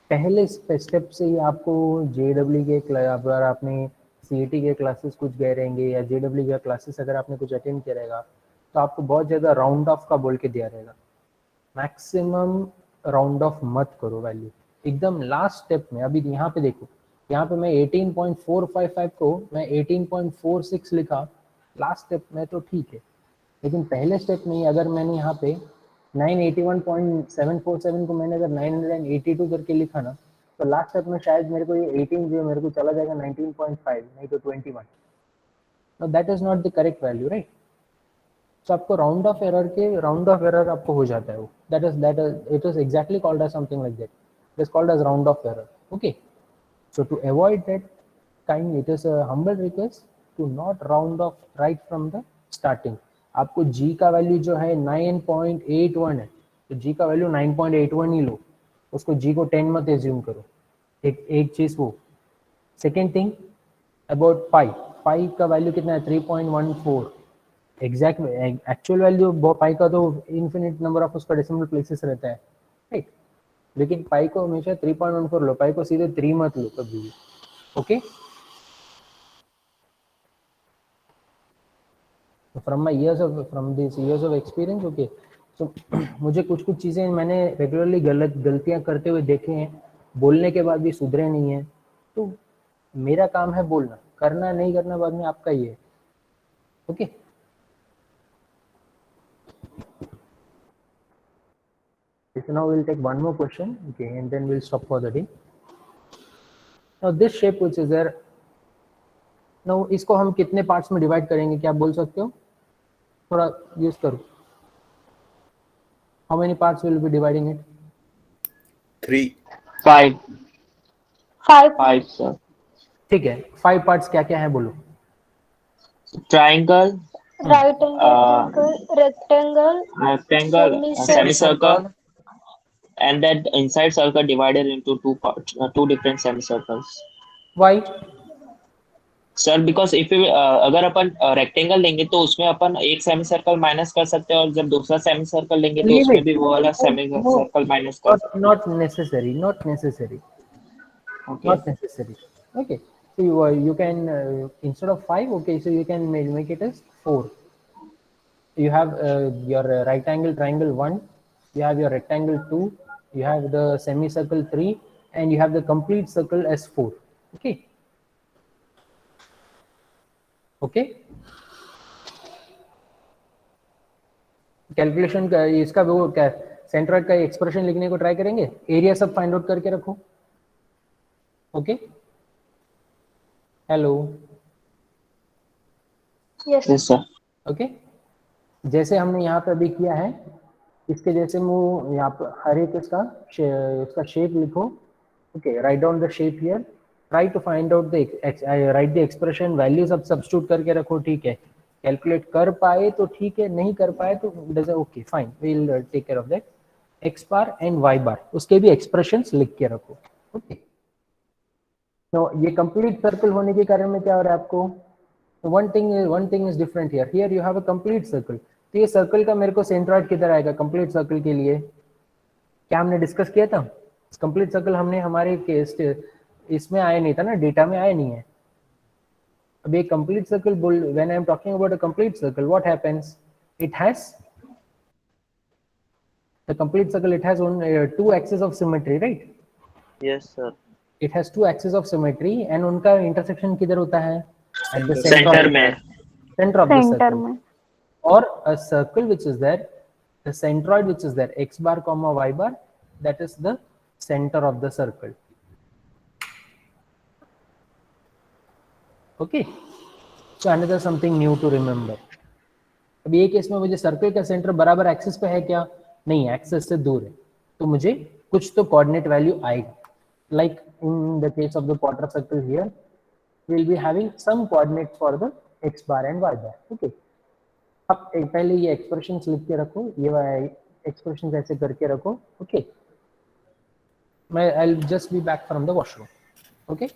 पहले स्टेप से ही आपको जेडब्ल्यू के अगर आपने सीईटी के क्लासेस कुछ गए रहेंगे या जेडब्ल्यू के क्लासेस अगर आपने कुछ अटेंड किया रहेगा तो आपको बहुत ज़्यादा राउंड ऑफ का बोल के दिया रहेगा. मैक्सिमम राउंड ऑफ मत करो वैल्यू. एकदम लास्ट स्टेप में अभी यहाँ पे देखो, यहाँ पे मैं 18.455 को मैं 18.46 लिखा लास्ट स्टेप में तो ठीक है, लेकिन पहले स्टेप में ही अगर मैंने यहाँ पे 981.747 को मैंने अगर 982 करके लिखा ना तो लास्ट स्टेप में शायद मेरे को ये 18 जो मेरे को चला जाएगा 19.5 नहीं तो 21. Know that is not the correct value right. तो आपको राउंड ऑफ एरर आपको हो जाता है वो. That is it is exactly called as something like that. It is called as round off error. Okay, so to avoid that kind it is a humble request to not round off right from the starting. आपको g का value जो है 9.81 है तो g का value 9.81 ही लो, उसको g को 10 मत एज्यूम करो. एक चीज वो. सेकेंड थिंग अबाउट पाई का वैल्यू कितना है 3.14. एग्जैक्ट एक्चुअल वैल्यू पाई का तो इन्फिनिट नंबर ऑफ उसका डेसिमल प्लेसेस रहता है राइट, लेकिन पाई को हमेशा 3.14 लो, पाई को सीधे 3 मत लो कभी भी. Okay, from this years of experience. Okay, so मुझे कुछ चीज़ें मैंने रेगुलरली गलतियां करते हुए देखे हैं, बोलने के बाद भी सुधरे नहीं है. तो मेरा काम है बोलना, करना नहीं करना बाद में आपका ही है. Okay, so now we'll take one more question, okay, and then we'll stop for the day. Now this shape which is there, now इसको हम कितने पार्ट्स में डिवाइड करेंगे, क्या आप बोल सकते हो? थोड़ा यूज करो. How many parts will be dividing it? 3. 5. 5. Sir. ठीक है, 5 पार्ट्स क्या क्या है बोलो. Triangle, Right angle, rectangle, rectangle, semicircle, and that inside circle divided into two parts, two different semicircles. Why? Sir because if अगर अपन rectangle लेंगे तो उसमें अपन एक सेमी सर्कल माइनस कर सकते हैं और जब दूसरा सेमी सर्कल लेंगे तो उसमें भी वो वाला सेमी सर्कल माइनस कर सकते हैं. Not necessary. Okay. Not necessary. Okay, so you can instead of 5, okay, so you can make it as 4. You have your right angle triangle 1, you have your rectangle 2, you have the semicircle 3, and you have the complete circle as 4. Okay. Okay, calculation का इसका वो क्या centroid का expression लिखने को try करेंगे. Area सब find out करके रखो. Okay, hello. Yes. Yes, sir. Okay, जैसे हमने यहाँ पे अभी किया है इसके जैसे वो यहाँ पर हर एक इसका शेप लिखो. Okay, write down the shape here, try to find out the right the expression, value सब सब्स्टिट्यूट करके रखो. ठीक है, कैलकुलेट कर पाए तो ठीक है, नहीं कर पाए तो okay fine, we will take care of that. X bar and y bar उसके भी एक्सप्रेशंस लिख के रखो. ओके, तो ये कंप्लीट सर्कल होने के कारण में क्या हो रहा है आपको, one thing is different here you have a complete circle. तो ये सर्कल का मेरे को सेंट्रॉइड किधर आएगा कंप्लीट सर्कल के लिए, क्या हमने डिस्कस किया था. कंप्लीट सर्कल हमने हमारे केस इसमें आया नहीं था ना, डेटा में आया नहीं है. अब ये complete circle when I am talking about a complete circle what happens, it has the complete circle, it has two axis of symmetry right. Yes, sir. It has two axis of symmetry and उनका intersection किधर होता है, at the centre में. center of the Center circle. में. Or a circle which is there, the centroid which is there, x bar comma y bar, that is the center of the circle. Okay, so another something new to remember. अब ये case में मुझे circle का centre बराबर axis पे है क्या, नहीं, एक्सिस से दूर है, तो मुझे कुछ तो कोऑर्डिनेट वैल्यू आएगी. Like in the case of the quarter circle here we'll be having some coordinates for the x bar and y bar. Okay, अब पहले ये एक्सप्रेशंस लिख के रखो, ये एक्सप्रेशंस ऐसे करके रखो. ओके, मैं I'll just be back from the washroom. Okay.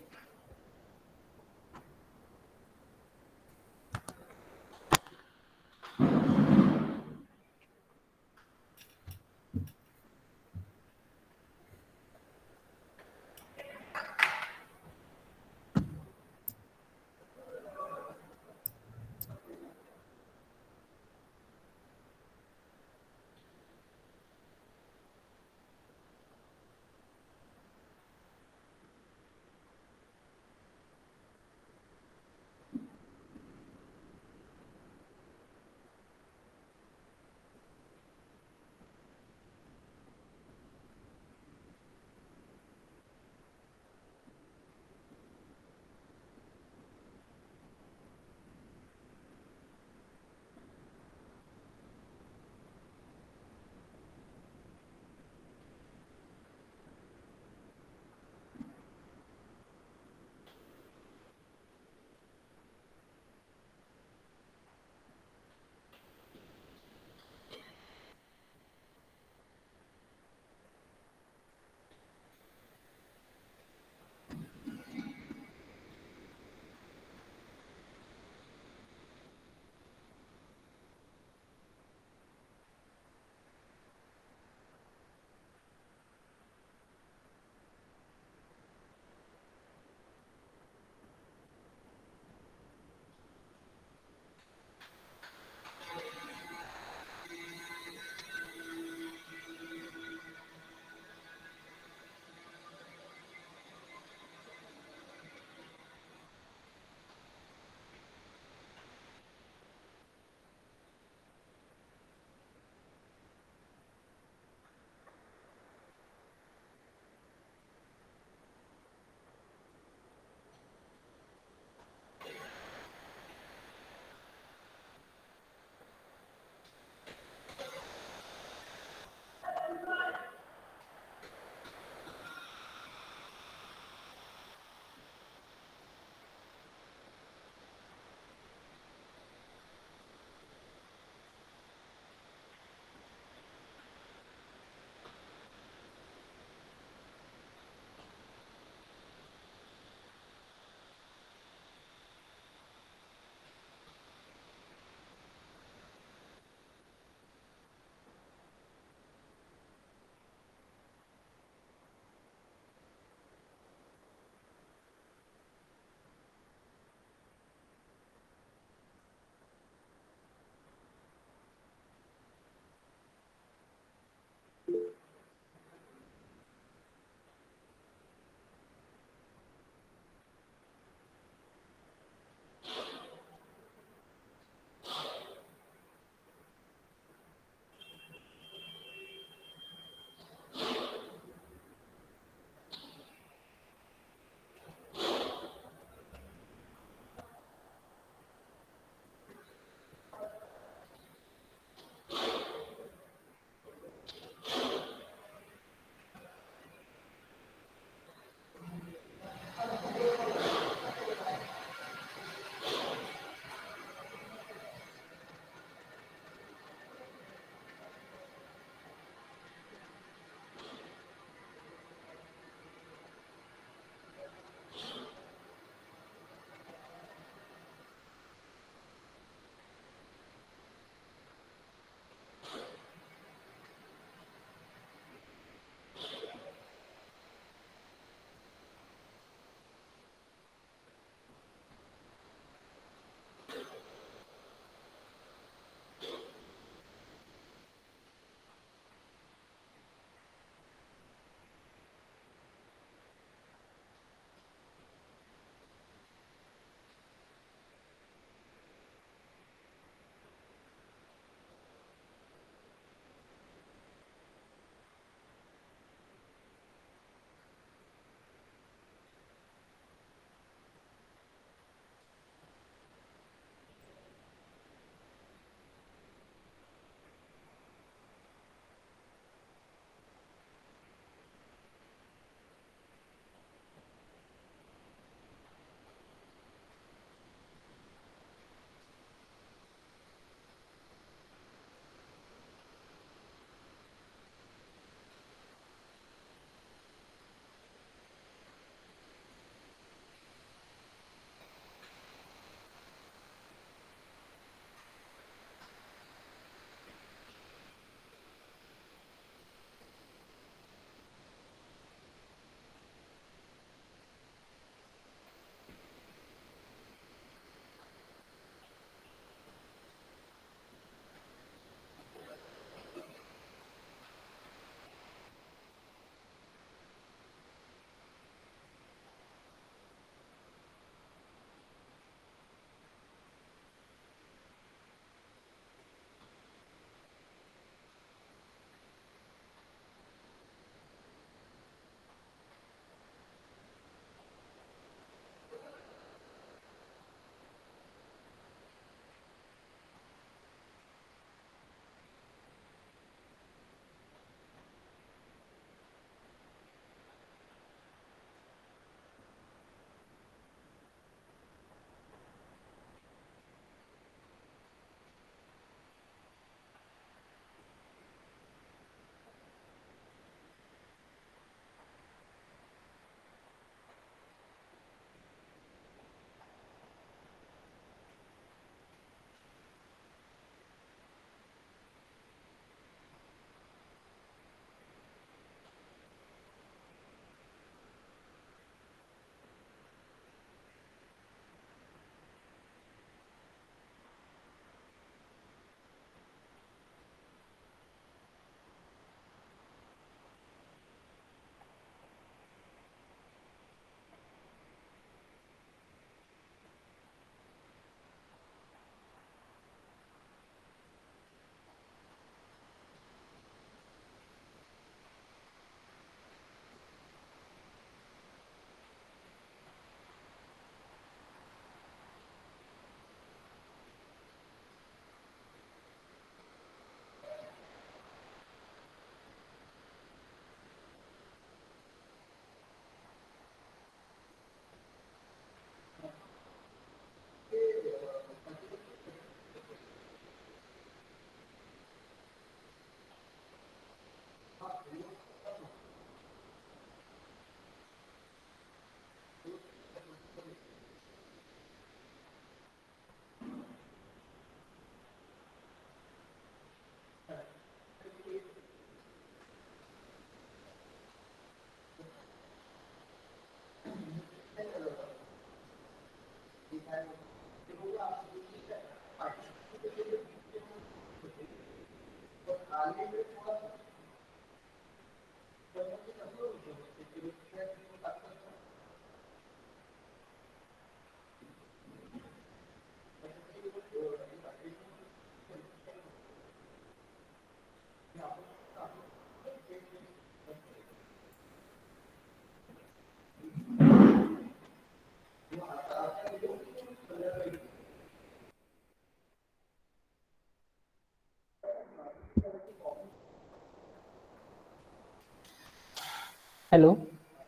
Hello,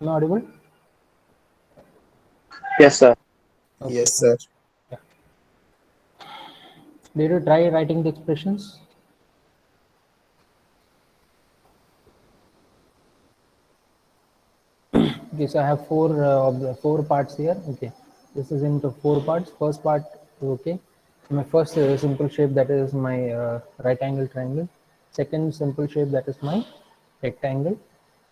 am I audible? Yes, sir. Okay. Yes, sir. Did you try writing the expressions? Okay, so I have four parts here. Okay, this is into four parts. First part, okay, my first simple shape, that is my right angle triangle. Second simple shape, that is my rectangle.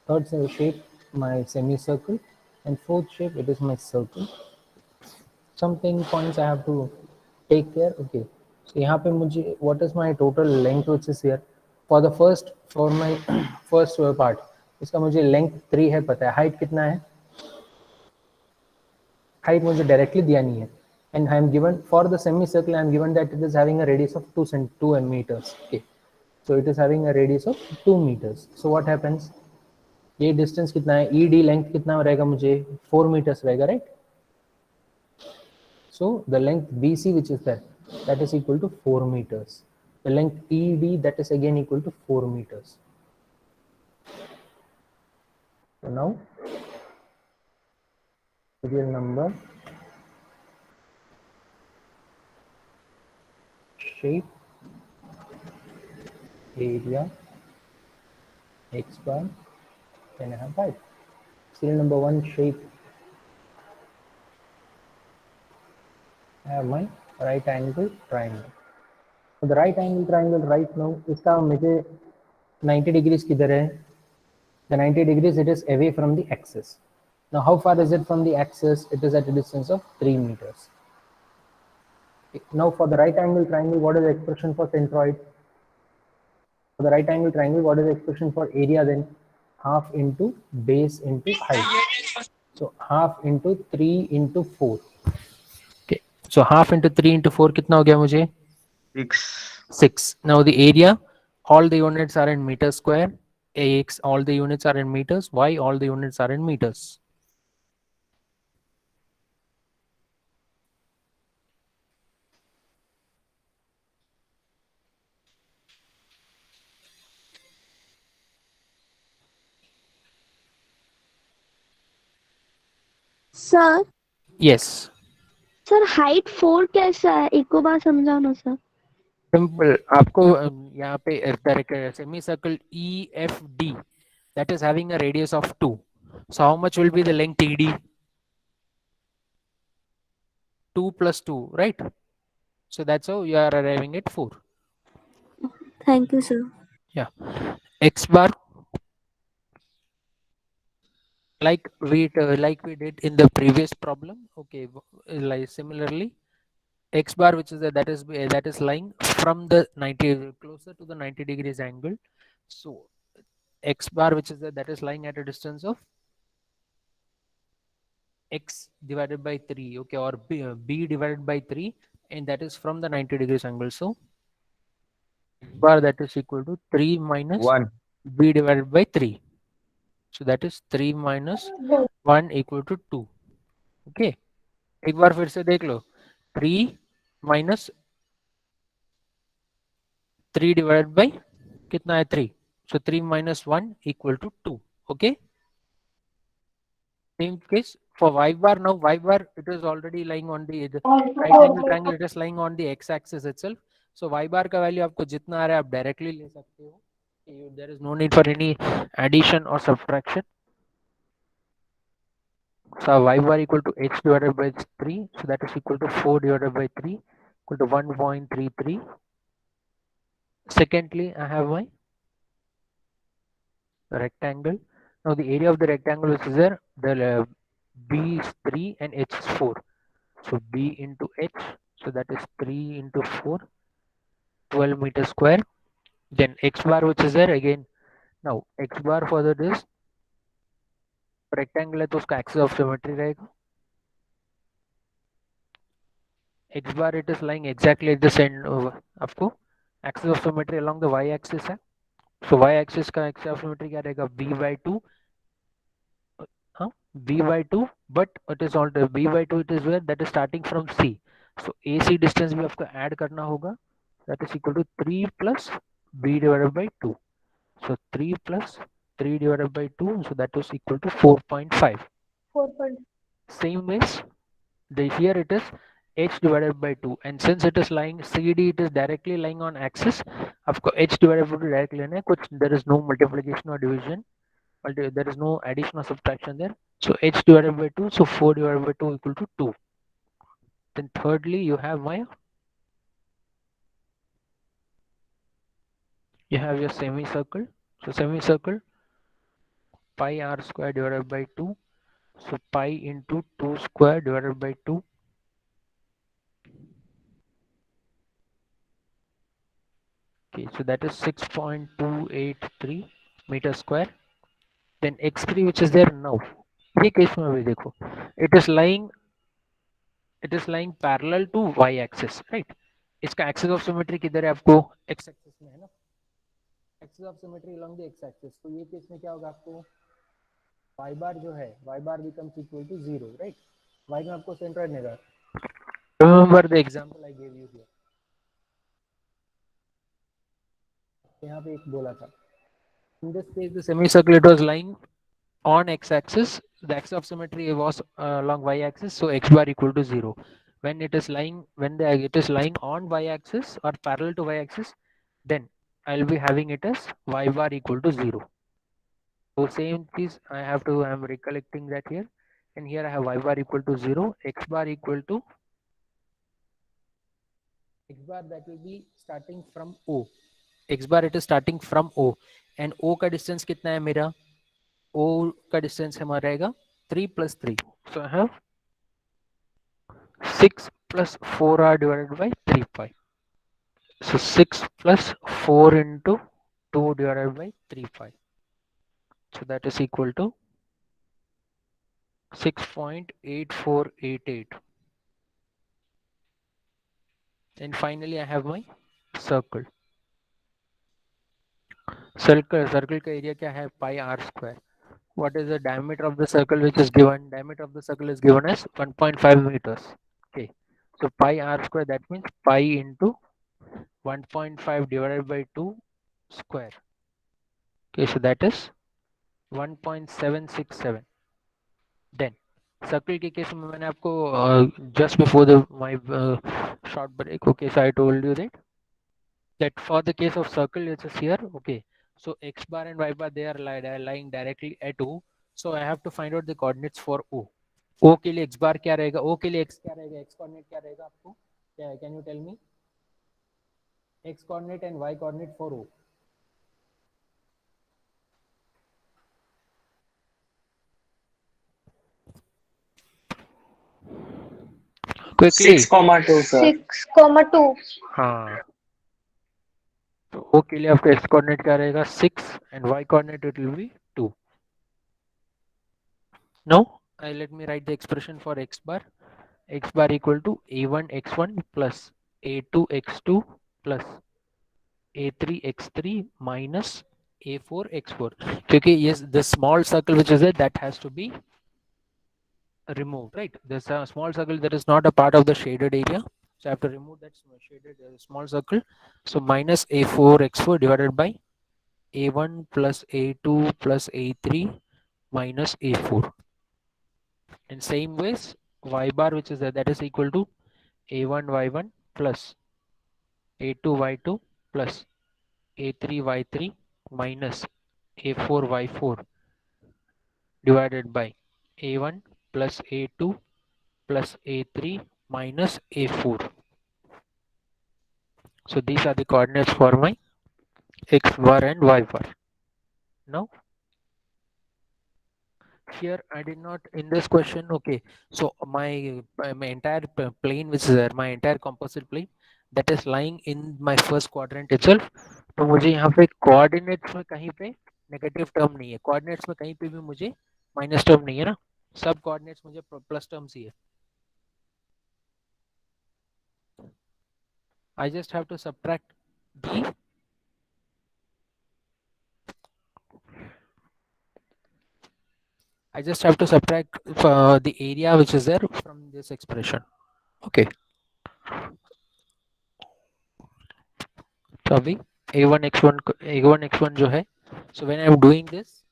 Third shape, my semicircle, and fourth shape, it is my circle. Something points I have to take care. Okay, so यहाँ पे मुझे what is my total length which is here for the first, for my first part, इसका मुझे length 3 है पता है, height कितना है, height मुझे directly दिया नहीं है, and I am given for the semicircle, I am given that it is having a radius of 2 meters. Okay, so it is having a radius of 2 meters. So what happens, ये distance कितना है, ED length कितना रहेगा मुझे 4 meters रहेगा, right? So the length BC which is there, that is equal to 4 meters. The length ED, that is again equal to 4 meters. So now serial number, shape, area, x bar, then I have height. Serial number 1, shape. I have my right angle triangle. So the right angle triangle right now, इसका मुझे 90 degrees किधर है? The 90 degrees, it is away from the axis. Now how far is it from the axis? It is at a distance of 3 meters. Now for the right angle triangle, what is the expression for centroid? For the right angle triangle, what is the expression for area then? Half into base into height. So half into 3 into 4. Okay. So half into 3 into 4 कितना हो गया मुझे? 6. Now the area, all the units are in meters square. X, all the units are in meters. Y, all the units are in meters. Sir Yes. Sir height 4 कैसा है, एक को बार समझाओ ना सर. Simple. आपको यहाँ पे semi circle EFD, that is having a radius of 2. So how much will be the length ED? 2 plus 2, right? So that's how you are arriving at 4. Thank you sir. Yeah. X bar, like we did in the previous problem. Okay, like similarly, X bar, which is that is lying from the 90, closer to the 90 degrees angle. So X bar, which is that is lying at a distance of X divided by 3. Okay, or B divided by 3, and that is from the 90 degrees angle. So X bar, that is equal to 3 minus 1. B divided by 3. So that is 3 minus 1 equal to 2. Okay, एक बार फिर से देख लो, 3 minus 3 divided by कितना है 3. So 3 minus 1 equal to 2. Okay, same case for y bar. Now y bar, it is already lying on the right angle triangle, it is lying on the x axis itself. So y bar का value आपको जितना आ रहा है आप directly ले सकते हो. There is no need for any addition or subtraction. So y bar equal to h divided by 3. So that is equal to 4 divided by 3 equal to 1.33. Secondly, I have my rectangle. Now the area of the rectangle which is there, the B is 3 and h is 4. So B into H, so that is 3 into 4, 12 meters square. Then X bar which is there again. Now X bar for that is rectangle है तो उसका axis of symmetry रहेगा. X bar it is lying exactly at the center. आपको axis of symmetry along the y axis है. So y axis का axis of symmetry क्या रहेगा? B by 2. B by 2, but it is all B by 2 it is where that is starting from C. So AC distance भी आपको add करना होगा. That is equal to 3 plus B divided by 2. So 3 plus 3 divided by 2, so that is equal to 4.5. 4. Same ways, here it is H divided by 2, and since it is lying CD, it is directly lying on axis. आपको H divided by 2 directly लेना है. कुछ there is no multiplication or division. There is no addition or subtraction there. So H divided by 2, so 4 divided by 2 equal to 2. Then thirdly, you have your semicircle. So semicircle, pi r square divided by 2. So pi into 2 square divided by 2. Okay, so that is 6.283 meter square. Then x3 which is there now. ये case में भी देखो, it is lying parallel to y axis, right? इसका axis of symmetry किधर है आपको? x axis में है ना? Axis of symmetry along the x axis. तो ये केस में क्या होगा आपको? y bar जो है, y bar becomes equal to 0, right? y में आपको centroid नहीं रहा. Remember the example I gave you here. यहाँ पे एक बोला था. In this case, the semicircle it was lying on x-axis. The axis of symmetry was along y-axis, so x bar equal to 0. When it is lying on y-axis or parallel to y-axis, then I'll be having it as y bar equal to 0. So same piece I'm recollecting that here, and here I have y bar equal to 0, x bar equal to x bar that will be starting from O. X bar it is starting from O, and O का distance कितना है मेरा? O का distance हमारा रहेगा 3 plus 3. So I have 6 plus 4r divided by 3 pi. So 6 plus 4 into 2 divided by 3 pi. So that is equal to 6.8488. And finally I have my circle. Circle का area क्या है? Pi r square. What is the diameter of the circle which is given? Diameter of the circle is given as 1.5 meters. Okay. So pi r square, that means pi into 1.5 divided by 2 square. Okay, so that is 1.767. Then circle के case में मैंने आपको just before my short break, okay, so I told you that for the case of circle which is here, okay, so x bar and y bar they are lying directly at O. So I have to find out the coordinates for O. O के लिए x bar क्या रहेगा? O के लिए x क्या रहेगा? X coordinate क्या रहेगा आपको? क्या है? Can you tell me? X coordinate and y coordinate for O. Quickly. 6,2 sir. 6,2. हाँ. तो O के लिए आपका x coordinate क्या रहेगा? 6 and y coordinate it will be 2. Now let me write the expression for x bar. X bar equal to a1 x1 plus a2 x2 plus a3 x3 minus a4 x4. क्योंकि yes, the small circle which is there that has to be removed, right? There's a small circle that is not a part of the shaded area, so I have to remove that shaded small circle. So minus a4 x4 divided by a1 plus a2 plus a3 minus a4. In same ways, y bar which is there, that is equal to a1 y1 plus a2 y2 plus a3 y3 minus a4 y4 divided by a1 plus a2 plus a3 minus a4. So these are the coordinates for my x bar and y bar. Now here I did not in this question. Okay, so my entire plane which is there, my entire composite plane that is lying in my first quadrant itself. तो मुझे यहाँ पे coordinates में कहीं पे negative term नहीं है, coordinates में कहीं पे भी मुझे माइनस टर्म नहीं है ना, सब कोऑर्डिनेट्स मुझे प्लस टर्म्स ही है. I just have to subtract the the area which is there from this expression. Okay. So अभी a1 x1 जो है, so when I am doing this,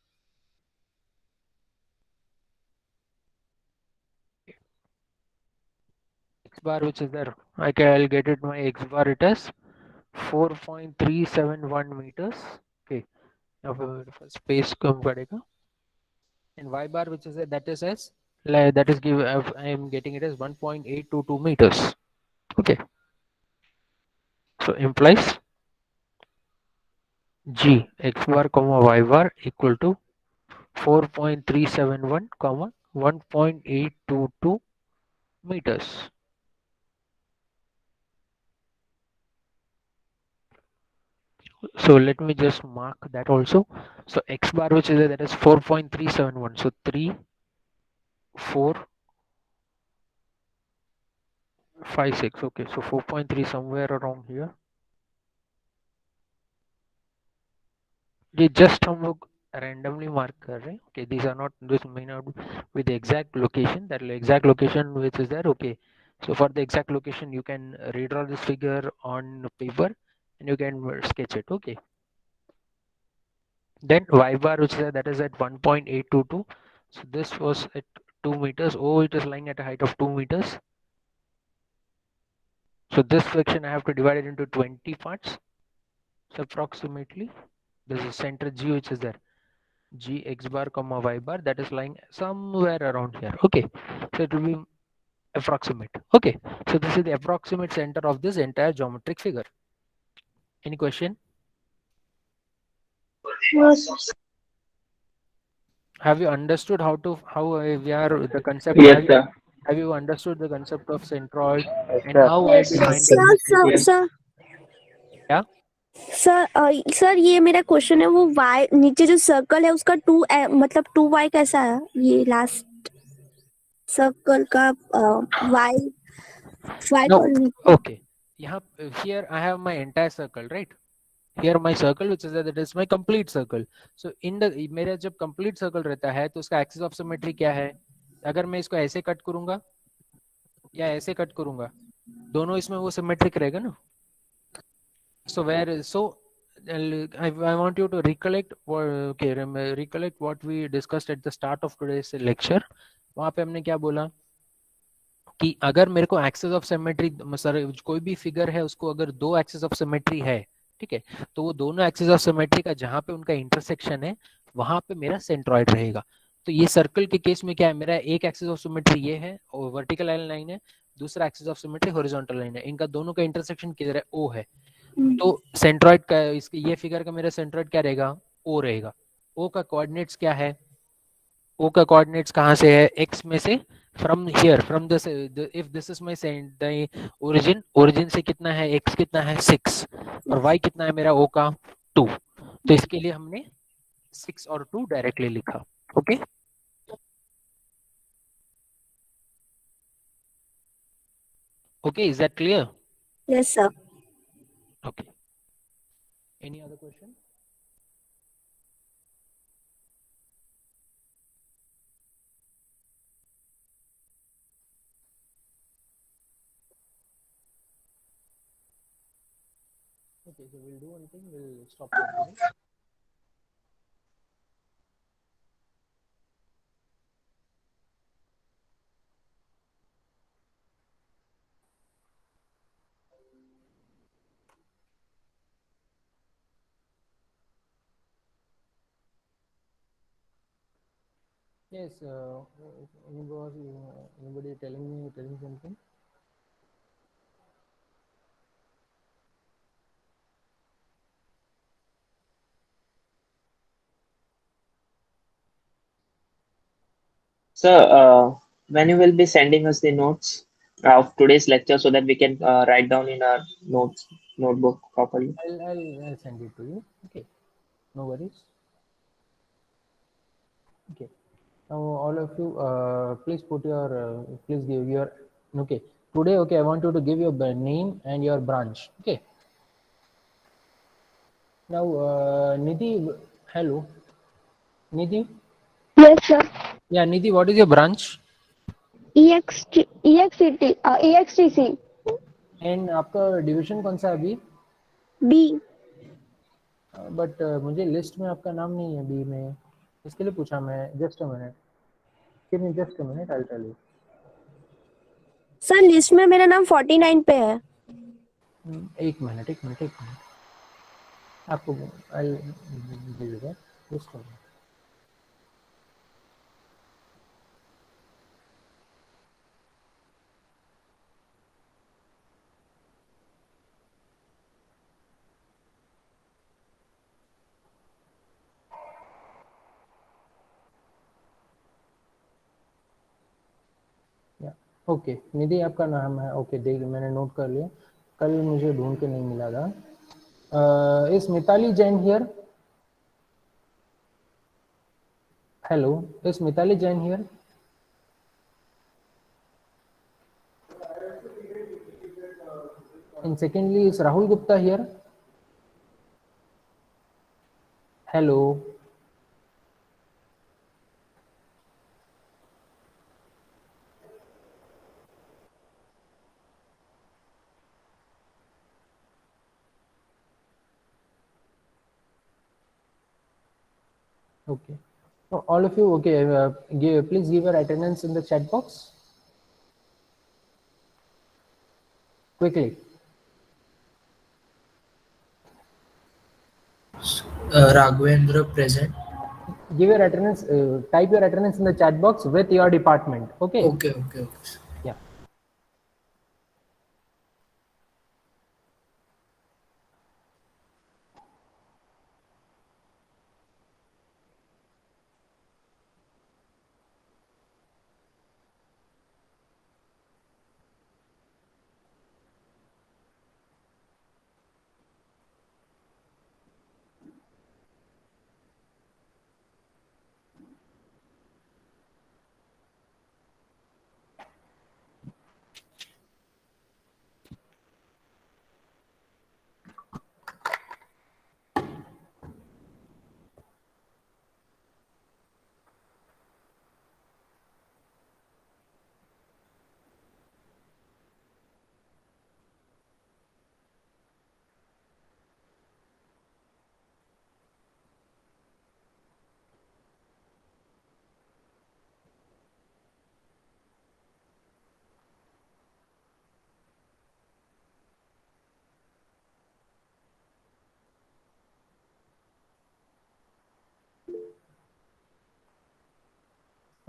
x bar which is there, I'll get it, my x bar it is 4.371 meters. Okay, now space कम पड़ेगा, and y bar which is there, that is as that is give I am getting it as 1.822 meters. Okay, so implies g x bar comma y bar equal to 4.371 comma 1.822 meters. So let me just mark that also. So x bar which is there, that is 4.371. So 3, 4, 5, 6. Okay, so 4.3 somewhere around here. ये just हम लोग randomly mark कर रहे हैं. Okay, these are not, this may not be with the exact location. That exact location which is there. Okay, so for the exact location you can redraw this figure on paper and you can sketch it. Okay. Then y bar which is there, that is at 1.822. So this was at 2 meters. Oh, it is lying at a height of 2 meters. So this section I have to divide it into 20 parts. So approximately this is center G which is there, G x bar comma y bar, that is lying somewhere around here. Okay, so it will be approximate. Okay, so this is the approximate center of this entire geometric figure. Any question? Yes. Have you understood how we are the concept? Yes, sir. Have you understood the concept of centroid Yes, and sir. how I'll be Yes, finding sir. the sir centroid? Sir क्या? Sir ये मेरा question है, वो Y नीचे जो circle है उसका मतलब 2y कैसा है, ये लास्ट सर्कल का y y No. Coordinate. Okay. Here I have my entire circle, right? Here my circle which is there, that is my complete circle. So in the मेरा जब complete circle रहता है तो उसका axis of symmetry क्या है? अगर मैं इसको ऐसे कट करूंगा या ऐसे कट करूंगा, दोनों इसमें वो सिमेट्रिक रहेगा ना. So I want you to recollect what we discussed at the start of today's lecture. वहां पे हमने क्या बोला कि अगर मेरे को एक्सिस ऑफ सिमेट्री, कोई भी फिगर है उसको अगर दो एक्सिस ऑफ सिमेट्री है, ठीक है, तो वो दोनों एक्सिस ऑफ सिमेट्री का जहां पे उनका इंटरसेक्शन है वहां पे मेरा सेंट्रॉइड रहेगा. तो ये सर्कल के केस में क्या है, मेरा एक एक्सिस ऑफ सिमेट्री ये है और वर्टिकल लाइन है, दूसरा axis of symmetry horizontal line है, इनका दोनों का इंटरसेक्शन किधर है, ओ है. तो सेंट्रॉइड का इसके ये फिगर का मेरा सेंट्रॉइड क्या रहेगा, ओ रहेगा. ओ का कोऑर्डिनेट्स क्या है, ओ का कोऑर्डिनेट्स कहाँ से है, एक्स में से, from here from this, if this is my origin से कितना है, एक्स कितना है 6 और वाई कितना है मेरा ओ का 2. तो इसके लिए हमने 6 और 2 डायरेक्टली लिखा. Okay okay, is that clear? Yes sir. Okay, any other question? Okay, so we'll do one thing, we'll stop recording. Yes, anybody telling something? Sir, when you will be sending us the notes of today's lecture so that we can write down in our notebook properly? I'll send it to you. Okay, no worries. Okay, now all of you, please put your, please give your, okay, today, okay, I want you to give your name and your branch. Okay, now Nidhi, hello, Nidhi. Yes, sir. Yeah, Nidhi, what is your branch? EXTC. And आपका division कौन सा है अभी? B. But मुझे list में आपका नाम नहीं है बी में, इसके लिए पूछा मैं। Just a minute, give me just a minute, I will tell you. Sir list में मेरा नाम 49 पे है। एक मिनट, आपको आई भेजूंगा, जस्ट अ मिनट। ओके, निधि आपका नाम है। ओके, देख मैंने नोट कर लिया, कल मुझे ढूंढ के नहीं मिला था। Is Mitali Jain here? Hello, is Mitali Jain here? And secondly, is Rahul Gupta here? Hello, okay, so all of you, okay, please give your attendance in the chat box quickly. Raghavendra present. Give your attendance, type your attendance in the chat box with your department. Okay, Okay. yeah.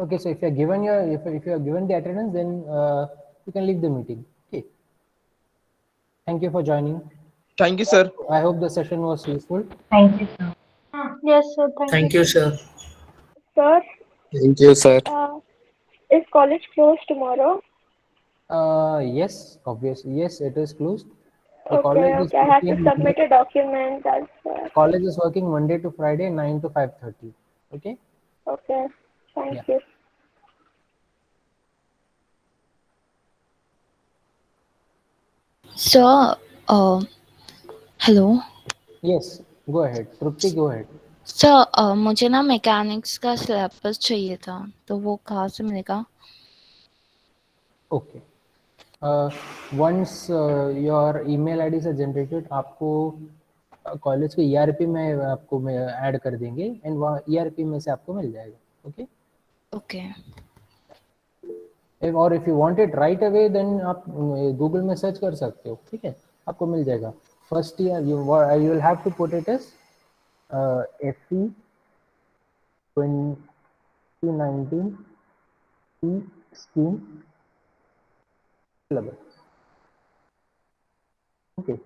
Okay, so if you are given your, if you are given the attendance, then you can leave the meeting. Okay, thank you for joining. Thank you, sir. I hope the session was useful. Yes, sir. Thank you, sir. Sir, Thank you, sir. is college closed tomorrow? Yes, obviously, yes, it is closed. The Okay, I have to submit a document. That's college is working Monday to Friday, 9 to 5:30. Okay. okay. Thank Yeah. you. Sir, hello Yes, go ahead, Trupti, go ahead. Sir, मुझे ना mechanics का syllabus चाहिए था, तो वो कहाँ से मिलेगा? Okay. Once your email IDs are generated, आपको कॉलेज के ERP में आपको ऐड कर देंगे एंड वहाँ ERP में से आपको मिल जाएगा. Okay. ओके और if you want it right away then आप गूगल में सर्च कर सकते हो. ठीक है, आपको मिल जाएगा. First year you will have to put it as FE 2019 E scheme syllabus. Okay,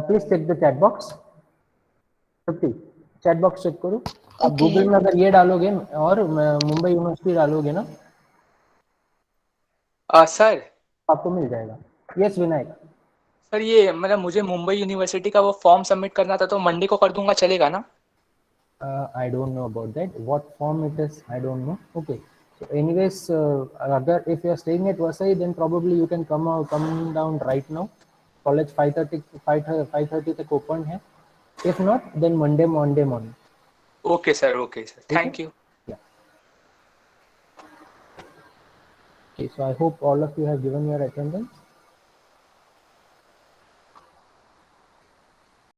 please check the chat box. Chat box check करो. आप Okay. गूगल में अगर ये डालोगे और मुंबई यूनिवर्सिटी डालोगे ना, सर आपको मिल जाएगा। यस विनायक। सर ये मतलब मुझे मुंबई यूनिवर्सिटी का वो फॉर्म सबमिट करना था, तो मंडे को कर दूंगा, चलेगा ना? I don't know about that. What form it is, I don't know. Okay. So anyways, अगर if you are staying at Vasai, then probably you can come down right now. College 5:30 तक open है. If not, then Monday morning. Okay sir, ठीक है? Thank you. Yeah. Okay. So I hope all of you have given your attendance.